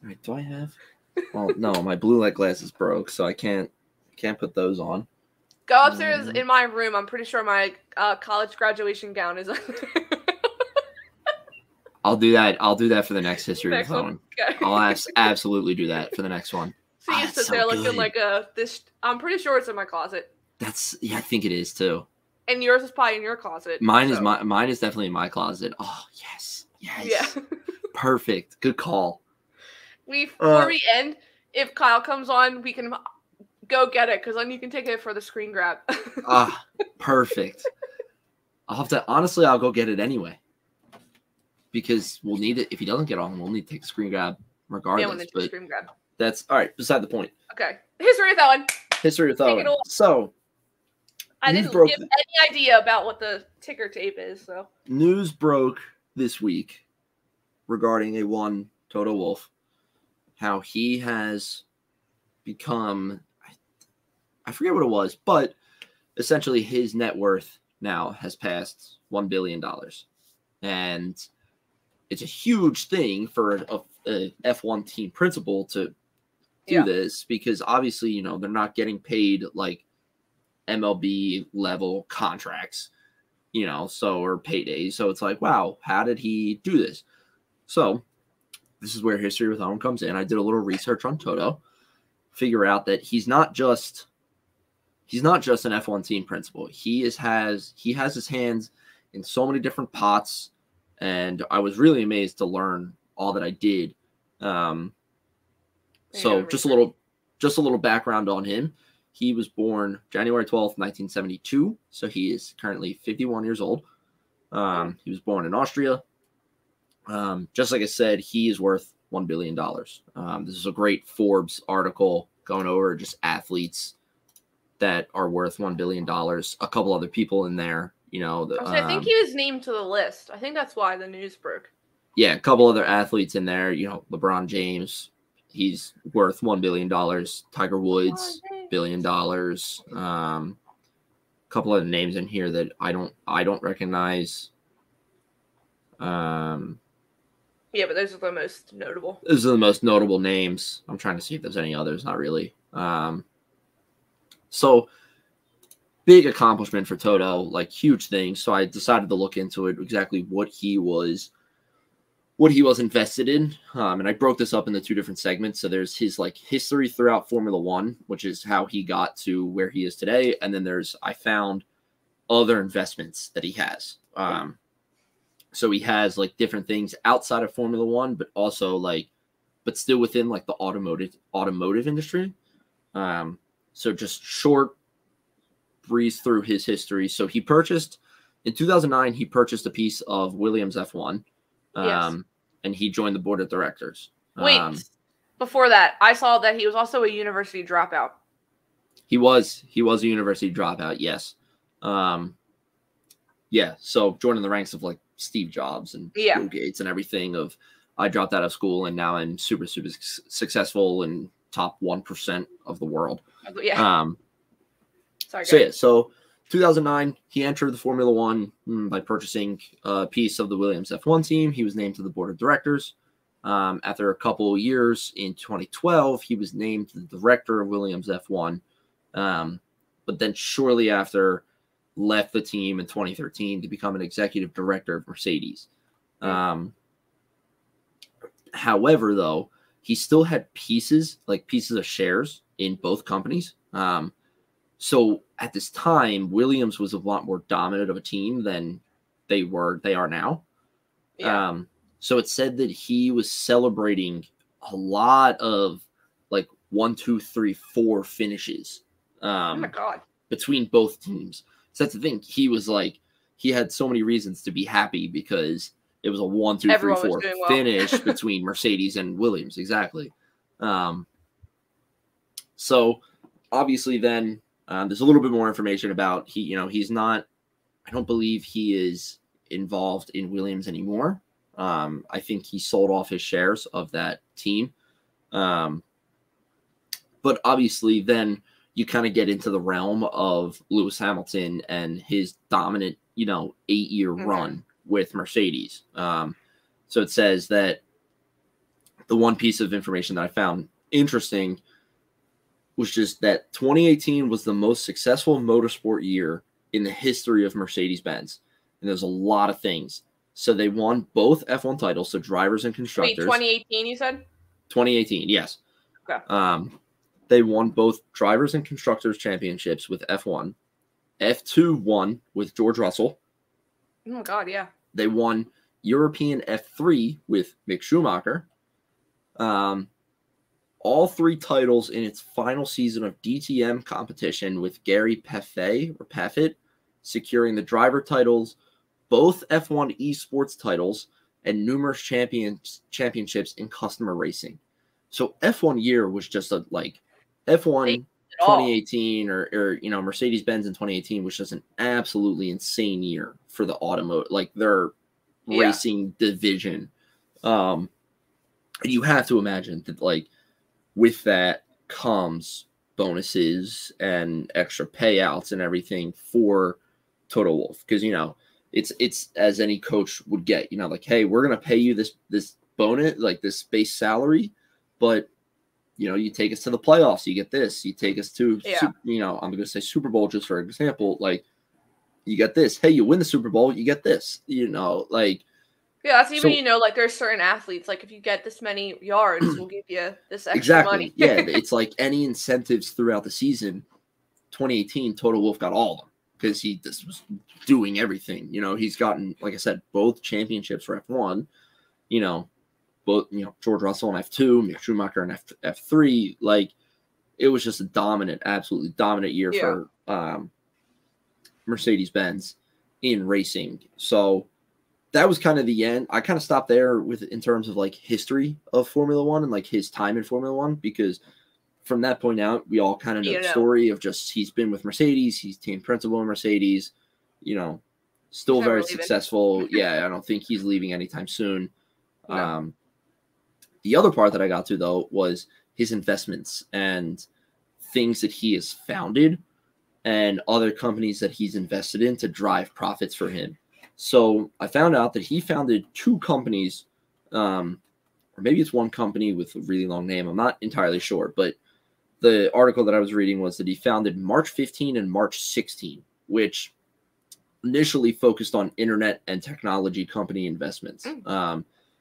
All right, do I have? Well, no, my blue light glasses broke, so I can't put those on. Go upstairs in my room. I'm pretty sure my college graduation gown is. I'll do that. I'll do that for the next history Next of one. Okay. I'll absolutely do that for the next one. So you sit there looking like this. I'm pretty sure it's in my closet. I think it is too. And yours is probably in your closet. Mine is definitely in my closet. Oh yes. Yeah. Perfect. Good call. Before we end, if Kyle comes on, we can go get it because then you can take it for the screen grab. Perfect. I'll go get it anyway. Because we'll need it. If he doesn't get on, we'll need to take the screen grab regardless. Yeah, we'll need to take the screen grab. That's all right. Beside the point. Okay. History with Owen. History with Owen. So I didn't give any idea about what the ticker tape is. So news broke this week regarding Toto Wolff, how he has become, I forget what it was, but essentially his net worth now has passed $1 billion. And it's a huge thing for a F1 team principal to do this because obviously, they're not getting paid like MLB level contracts, or paydays. So it's like, wow, how did he do this? So this is where History with Owen comes in. I did a little research on Toto, figure out that he's not just an F1 team principal. He has his hands in so many different pots, and I was really amazed to learn all that I did. So just a little background on him. He was born January 12th, 1972. So he is currently 51 years old. He was born in Austria. Just like I said, he is worth $1 billion. This is a great Forbes article going over just athletes that are worth $1 billion. A couple other people in there, I think he was named to the list. I think that's why the news broke. Yeah, a couple other athletes in there. LeBron James, he's worth $1 billion. Tiger Woods, $1 billion. A couple other names in here that I don't recognize. Yeah, but those are the most notable. Those are the most notable names. I'm trying to see if there's any others. Not really. So big accomplishment for Toto, like huge thing. So I decided to look into it, exactly what he was invested in. And I broke this up into two different segments. So there's his like history throughout Formula One, which is how he got to where he is today. And then I found other investments that he has. So he has like different things outside of Formula One, but also but still within like the automotive industry. So just short breeze through his history. So he purchased in 2009, he purchased a piece of Williams F1. And he joined the board of directors. Wait, before that, I saw that he was also a university dropout. He was a university dropout. Yes. Yeah. So joining the ranks of like Steve Jobs and Bill Gates and everything I dropped out of school and now I'm super, super successful and top 1% of the world. Yeah. Sorry. So 2009, he entered the Formula One by purchasing a piece of the Williams F1 team. He was named to the board of directors. After a couple of years in 2012, he was named the director of Williams F1. But then shortly after, left the team in 2013 to become an executive director of Mercedes. However, though, he still had pieces of shares in both companies. So at this time, Williams was a lot more dominant of a team than they are now. Yeah. So it said that he was celebrating a lot of like 1, 2, 3, 4 finishes. Oh my God. Between both teams. So that's the thing. He was like, he had so many reasons to be happy because it was a 1, 2, 3, 4 finish between Mercedes and Williams. Exactly. So obviously then there's a little bit more information about he's not, I don't believe he is involved in Williams anymore. I think he sold off his shares of that team. But obviously then you kind of get into the realm of Lewis Hamilton and his dominant, 8-year run with Mercedes. So it says that the one piece of information that I found interesting was just that 2018 was the most successful motorsport year in the history of Mercedes-Benz. And there's a lot of things. So they won both F1 titles, so drivers and Wait, constructors. 2018, you said? 2018, yes. Okay. They won both drivers and constructors championships with F1. F2 won with George Russell. Oh, my God, yeah. They won European F3 with Mick Schumacher. All 3 titles in its final season of DTM competition with Gary Paffett securing the driver titles, both F1 esports titles, and numerous championships in customer racing. So F1 year was just a F1 2018 or Mercedes-Benz in 2018 was just an absolutely insane year for the automotive, their racing division. And you have to imagine that with that comes bonuses and extra payouts and everything for Toto Wolff, because it's as any coach would get, hey, we're gonna pay you this bonus, this base salary, but you take us to the playoffs, you get this. You take us to I'm gonna say Super Bowl just for example, you get this. Hey, you win the Super Bowl, you get this. Yeah, that's even, there's certain athletes, if you get this many yards, we'll give you this extra money. Yeah, it's any incentives throughout the season. 2018, Toto Wolff got all of them because he just was doing everything. He's gotten, like I said, both championships for F1, both, George Russell in F2, Mick Schumacher in F3. It was just a absolutely dominant year for Mercedes-Benz in racing. So that was kind of the end. I kind of stopped there in terms of history of Formula One and his time in Formula One, because from that point out, we all kind of know the story of just he's been with Mercedes, he's team principal in Mercedes, still very successful. Yeah, I don't think he's leaving anytime soon. No. The other part that I got to, though, was his investments and things that he has founded and other companies that he's invested in to drive profits for him. So I found out that he founded 2 companies, or maybe it's one company with a really long name. I'm not entirely sure, but the article that I was reading was that he founded March 15 and March 16, which initially focused on internet and technology company investments.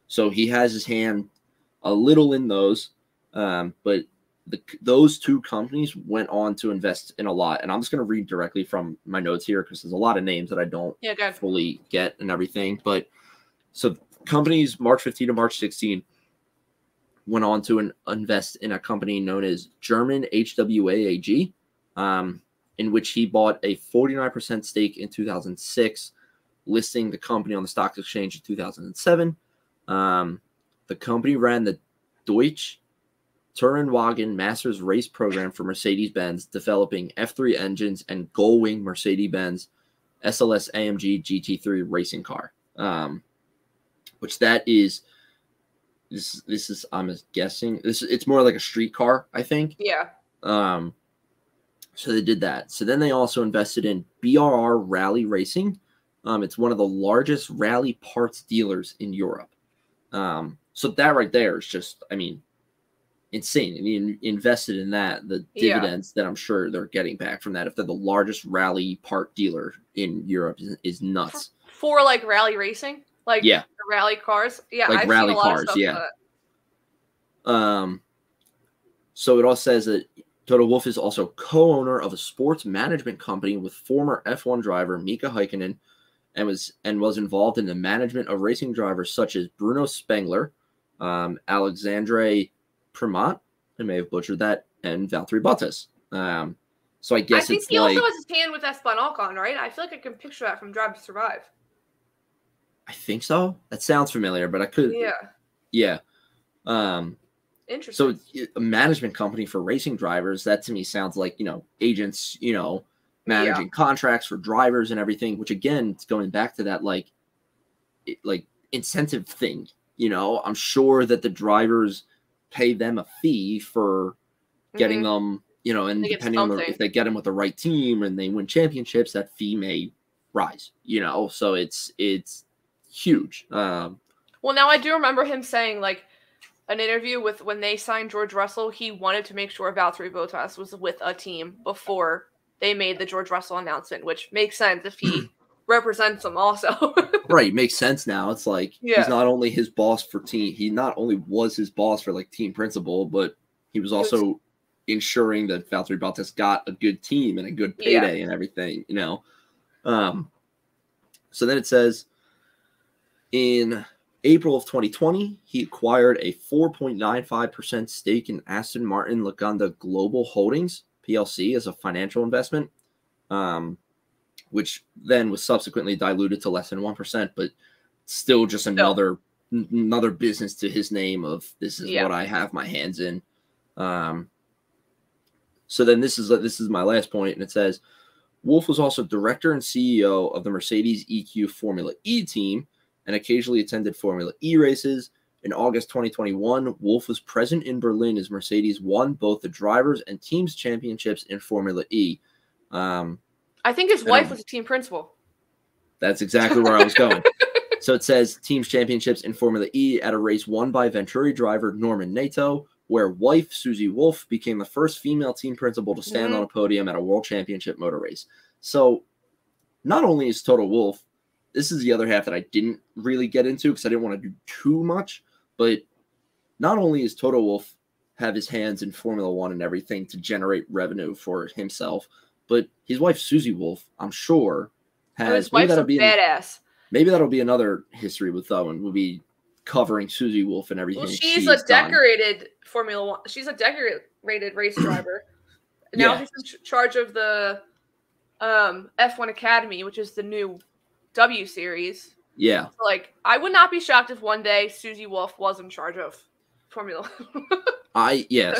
So he has his hand a little in those, but those 2 companies went on to invest in a lot. And I'm just going to read directly from my notes here because there's a lot of names that I don't fully get and everything. But so companies March 15 to March 16 went on to invest in a company known as German HWA AG, in which he bought a 49% stake in 2006, listing the company on the stock exchange in 2007. The company ran the Deutsche Tourenwagen Masters race program for Mercedes-Benz, developing F3 engines and Gullwing Mercedes-Benz SLS AMG GT3 racing car, which that is this is I'm guessing it's more like a street car, I think. Yeah. So they did that. So then they also invested in BRR Rally Racing. It's one of the largest rally parts dealers in Europe. So that right there is just, insane. Invested in that, the dividends that I'm sure they're getting back from that, if they're the largest rally part dealer in Europe, is nuts. For rally racing? Rally cars? Yeah, I've rally seen a lot cars, of stuff yeah. For So it all says that Toto Wolff is also co-owner of a sports management company with former F1 driver Mika Häkkinen, and was involved in the management of racing drivers such as Bruno Spengler, Alexandre Primat, I may have butchered that, and Valtteri Bottas. So I guess I think he also has his hand with Esteban Ocon, right? I feel like I can picture that from Drive to Survive. I think so. That sounds familiar, but I could. Yeah. Interesting. So a management company for racing drivers, that to me sounds like, agents, managing contracts for drivers and everything, which again, it's going back to that incentive thing. I'm sure that the drivers pay them a fee for getting them, and depending on if they get them with the right team and they win championships, that fee may rise, so it's huge. Well, now I do remember him saying an interview with when they signed George Russell, he wanted to make sure Valtteri Bottas was with a team before they made the George Russell announcement, which makes sense if he represents them also. Right, makes sense now. It's like he's not only his boss for team, he not only was his boss for like team principal, but he was also ensuring that Valtteri Bottas got a good team and a good payday and everything, you know. So then it says in April of 2020, he acquired a 4.95% stake in Aston Martin Lagonda Global Holdings, PLC, as a financial investment, which then was subsequently diluted to less than 1%, but still just another business to his name of this is what I have my hands in. So then this is my last point, and it says, Wolff was also director and CEO of the Mercedes EQ Formula E team and occasionally attended Formula E races. In August 2021, Wolff was present in Berlin as Mercedes won both the drivers and teams championships in Formula E. I think his wife was a team principal. That's exactly where I was going. So it says teams championships in Formula E at a race won by Venturi driver Norman Nato, where wife Susie Wolff became the first female team principal to stand on a podium at a world championship motor race. So not only is Toto Wolff, this is the other half that I didn't really get into because I didn't want to do too much, but not only is Toto Wolff have his hands in Formula One and everything to generate revenue for himself, but his wife Susie Wolff, I'm sure, has. His wife's a badass. Maybe that'll be another history with Owen. We'll be covering Susie Wolff and everything. Well, she's a decorated Formula One. She's a decorated race driver. Now she's in charge of the F1 Academy, which is the new W series. Yeah. So, like, I would not be shocked if one day Susie Wolff was in charge of Formula.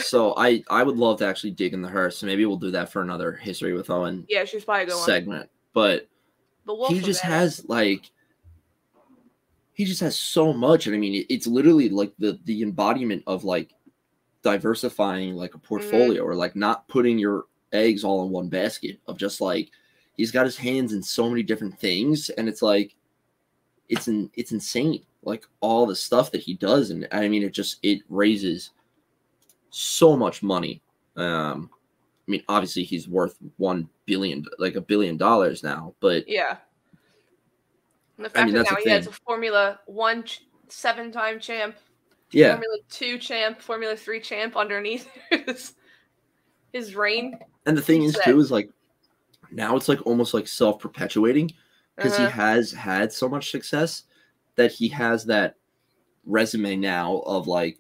So I would love to actually dig into her. So maybe we'll do that for another history with Owen. Yeah, she's probably a good one. Segment. But he just has so much. And I mean, it's literally like the embodiment of like diversifying like a portfolio or like not putting your eggs all in one basket of just like, he's got his hands in so many different things. And it's like, it's insane. Like all the stuff that he does. And I mean, it raises so much money. I mean, obviously he's worth $1 billion now, but yeah. And the fact that now he has a Formula 1 7-time champ, Formula 2 champ, Formula 3 champ underneath his reign. And the thing is too is like now it's like almost like self-perpetuating because he has had so much success that he has that resume now of like,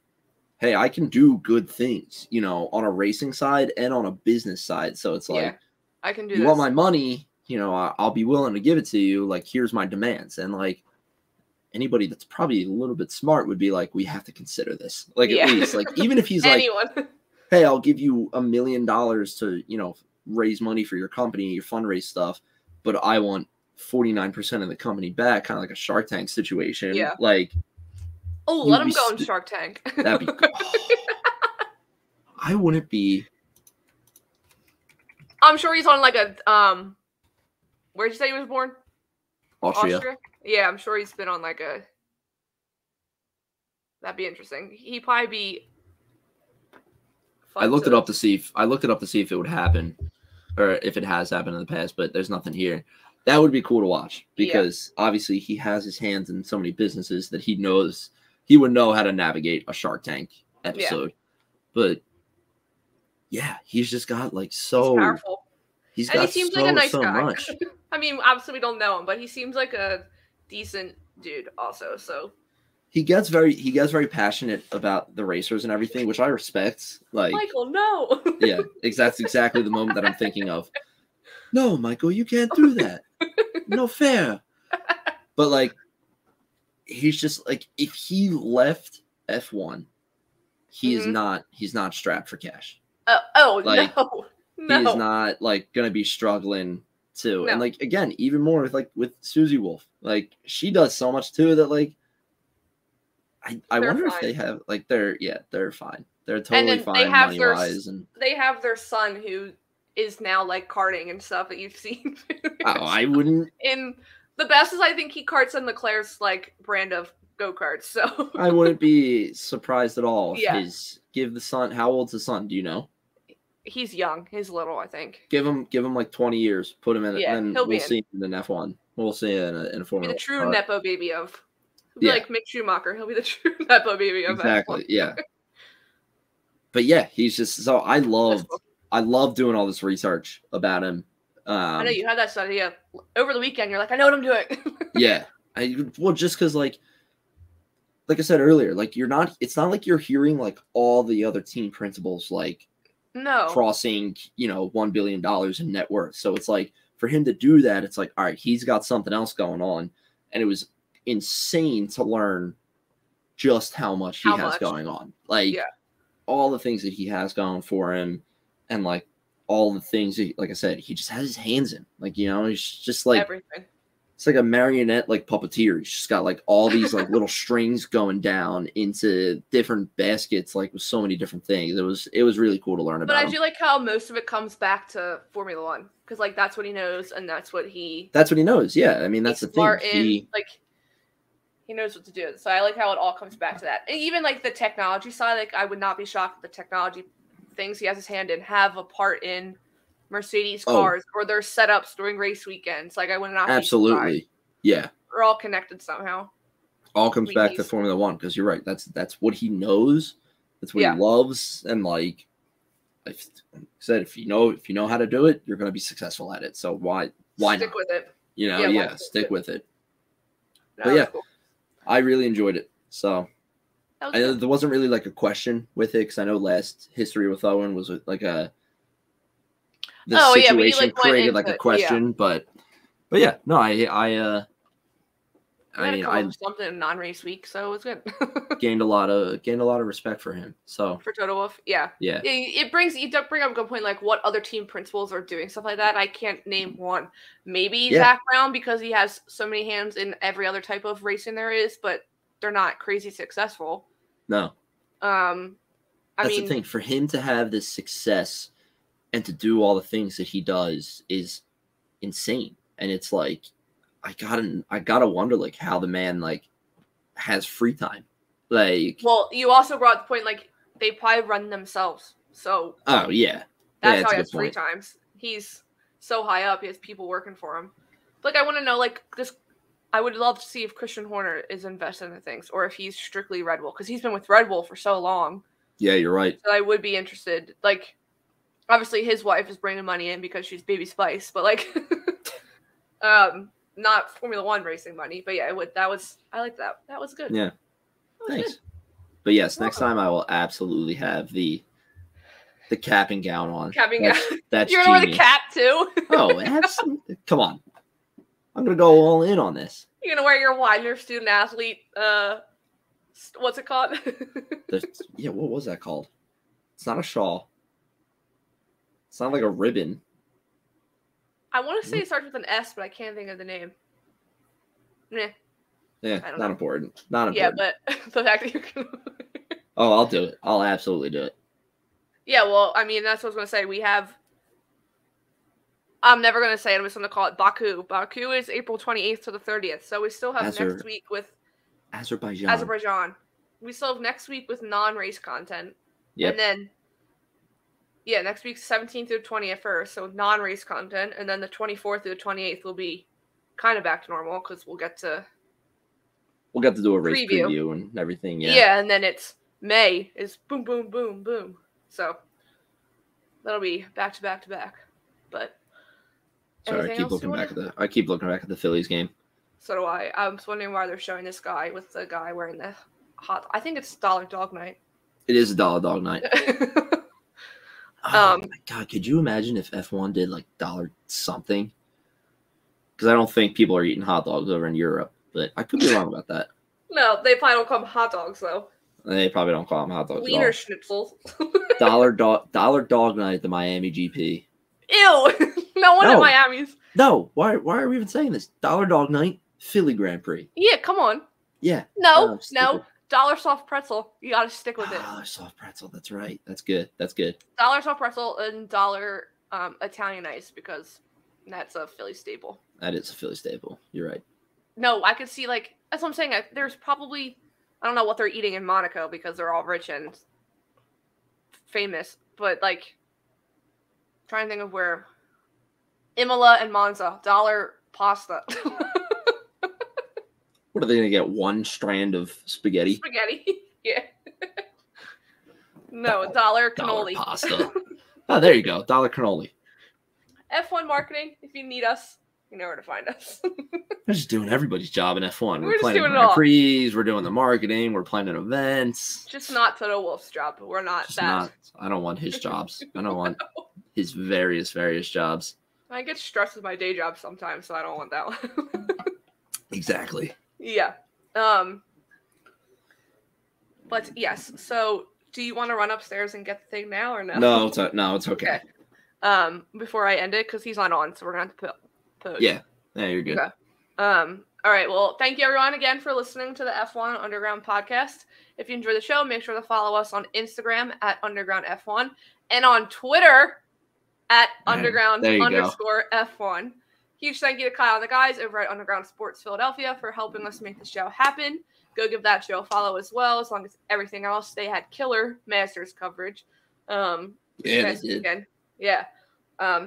hey, I can do good things, you know, on a racing side and on a business side. So it's like, I can do you want my money, you know, I'll be willing to give it to you. Like, here's my demands. And like anybody that's probably a little bit smart would be like, we have to consider this. Like at least like, even if he's like, hey, I'll give you $1 million to, you know, raise money for your company, your fundraise stuff, but I want 49% of the company back, kind of like a Shark Tank situation. Yeah. Like, let him go in Shark Tank. That'd be good. I wouldn't be. I'm sure he's on like a where'd you say he was born? Austria. Yeah, I'm sure he's been on like a. That'd be interesting. He'd probably be. I looked it up to see if it would happen, or if it has happened in the past, but there's nothing here. That would be cool to watch because obviously he has his hands in so many businesses that he knows he would know how to navigate a Shark Tank episode. Yeah. But yeah, he's just got like so he's powerful. He's and got he seems so, like a nice so guy. much. I mean, obviously we don't know him, but he seems like a decent dude also. So he gets very passionate about the racers and everything, which I respect. Like Michael, no. Yeah, that's exactly the moment that I'm thinking of. No, Michael, you can't do that. No fair. But like, he's just like, if he left F1, he's not strapped for cash. Like, no. He's not like gonna be struggling too. No. And like again, even more with Susie Wolff, like she does so much too that like I wonder if they have like they're fine. They're totally fine money wise, and they have their son who is now like karting and stuff that you've seen. I wouldn't. In the best is I think he karts in Leclerc's like brand of go-karts. So I wouldn't be surprised at all if Yeah. give the son. How old's the son? Do you know? he's young. He's little, I think. Give him like 20 years. Put him in it, Yeah, and then he'll be we'll see him in an F1. We'll see in a Be Formula the 1 true car. nepo baby of. He'll be Yeah. like Mick Schumacher. He'll be the true nepo baby of Exactly. F1. Yeah. But yeah, he's just so I That's cool. love doing all this research about him. I know you had that study over the weekend. You're like, I know what I'm doing. Yeah. Just because like I said earlier, like it's not like you're hearing like all the other team principals like No. crossing, $1 billion in net worth. So it's like for him to do that, it's like, all right, he's got something else going on. And it was insane to learn just how much he has going on. Like all the things that he has going for him and like all the things that, like I said, he just has his hands in. Like, he's just like everything. It's like a marionette, like puppeteer. He's just got like all these like little strings going down into different baskets, like with so many different things. It was really cool to learn about. But I do like how most of it comes back to Formula One because like that's what he knows and that's what he knows. Yeah, I mean that's the thing. He knows what to do. So I like how it all comes back to that. And even like the technology side, like I would not be shocked if the technology things he has his hand in have a part in Mercedes cars or their setups during race weekends. Like I would not absolutely. Yeah. We're all connected somehow. All comes back to Formula One because you're right. That's what he knows. That's what he loves. And like I said, if you know how to do it, you're gonna be successful at it. So why stick not? with it? Stick with it. No, but yeah, cool. I really enjoyed it. So there wasn't really like a question with it because I know last history with Owen was like the situation created like a question, but yeah, no, I something in non-race week, so it's good. gained a lot of respect for him. So for Toto Wolff, yeah. You bring up a good point, like what other team principals are doing stuff like that. I can't name one. Maybe Zach Brown because he has so many hands in every other type of racing there is, but they're not crazy successful. No. That's the thing. For him to have this success and to do all the things that he does is insane. And it's like I gotta wonder like how the man like has free time. Like, well, you also brought the point like they probably run themselves. So that's how he has free times. He's so high up, he has people working for him. Like I want to know like this. I would love to see if Christian Horner is invested in things or if he's strictly Red Bull because he's been with Red Bull for so long. Yeah, you're right. So I would be interested. Like, obviously his wife is bringing money in because she's Baby Spice, but like, not Formula One racing money. But yeah, I like that. That was good. Yeah, thanks. Good. But yes, next time I will absolutely have the cap and gown on. Cap and gown. That's you're gonna wear the cap too. Oh, absolutely! Come on. I'm going to go all in on this. You're going to wear your Widener student athlete, what's it called? What was that called? It's not a shawl. It's not like a ribbon. I want to say it starts with an S, but I can't think of the name. Yeah, not important. Not important. Yeah, but the fact that you're going to... Oh, I'll do it. I'll absolutely do it. Yeah, well, I mean, that's what I was going to say. We have... I'm never going to say it. I'm just going to call it Baku. Baku is April 28th to the 30th. So we still have next week with Azerbaijan. We still have next week with non-race content. Yep. And then, next week's 17th through 20th first. So non-race content. And then the 24th through the 28th will be kind of back to normal because we'll get to do a race preview and everything. Yeah. Yeah. And then it's May is boom, boom, boom, boom. So that'll be back to back to back. But. Sorry, I keep looking back at the Phillies game. So do I. I was wondering why they're showing this guy with the guy wearing the hot. I think it's Dollar Dog Night. It is a Dollar Dog Night. Oh my god! Could you imagine if F1 did like dollar something? Because I don't think people are eating hot dogs over in Europe, but I could be wrong about that. No, they probably don't call them hot dogs though. They probably don't call them hot dogs. Wiener schnitzels. Dollar Dog Night at the Miami GP. Ew! No one at Miami's. No, why are we even saying this? Dollar Dog Night, Philly Grand Prix. Yeah, come on. Yeah. No. Dollar soft pretzel. You gotta stick with it. Dollar soft pretzel. That's right. That's good. Dollar soft pretzel and dollar Italian ice because that's a Philly staple. That is a Philly staple. You're right. no, I could see like that's what I'm saying. There's probably I don't know what they're eating in Monaco because they're all rich and famous, but like trying to think of where Imola and Monza dollar pasta. What are they gonna get? One strand of spaghetti? Spaghetti, yeah. No, dollar cannoli. Pasta. Oh, there you go. Dollar cannoli. F1 marketing. If you need us, you know where to find us. We're just doing everybody's job in F1. We're just planning doing it all. Grand Prix. We're doing the marketing. We're planning events. Just not Toto Wolff's job. We're not Just that. not. I don't want his jobs. I don't want his various jobs. I get stressed with my day job sometimes, so I don't want that one. Exactly. Yeah. But yes. So, do you want to run upstairs and get the thing now, or no? No, it's okay. Before I end it, because he's not on, so we're gonna have to pose. Yeah, you're good. Okay. All right. Well, thank you everyone again for listening to the F1 Underground podcast. If you enjoy the show, make sure to follow us on Instagram at Underground F1 and on Twitter at Underground_F1. Huge thank you to Kyle and the guys over at Underground Sports Philadelphia for helping us make the show happen. Go give that show a follow as well. As long as everything else, they had killer Masters coverage. Yeah, they did. Weekend. Yeah.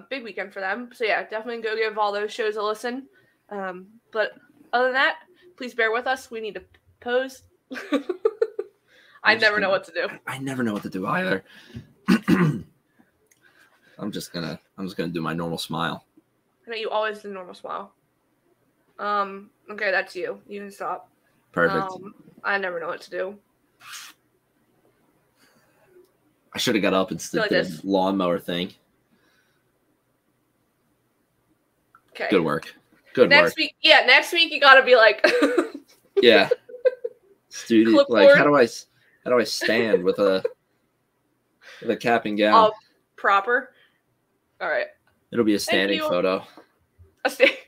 Big weekend for them. So yeah, definitely go give all those shows a listen. But other than that, please bear with us. We need to pose. I never know what to do. I never know what to do either. I'm just gonna do my normal smile. I know you always do normal smile. Okay, that's you. You can stop. Perfect. I never know what to do. I should have got up and did the lawnmower thing. Okay. Good work. Good next work. Week, yeah, next week you gotta be like. Yeah. Dude, like how do I stand with a cap and gown? Proper. All right. It'll be a standing photo.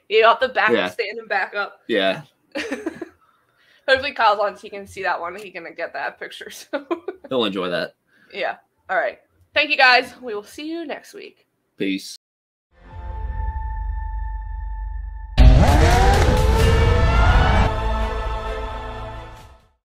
You have the back stand and back up. Yeah. Hopefully Kyle's on so he can see that one. He can get that picture. So He'll enjoy that. Yeah. All right. Thank you guys. We will see you next week. Peace.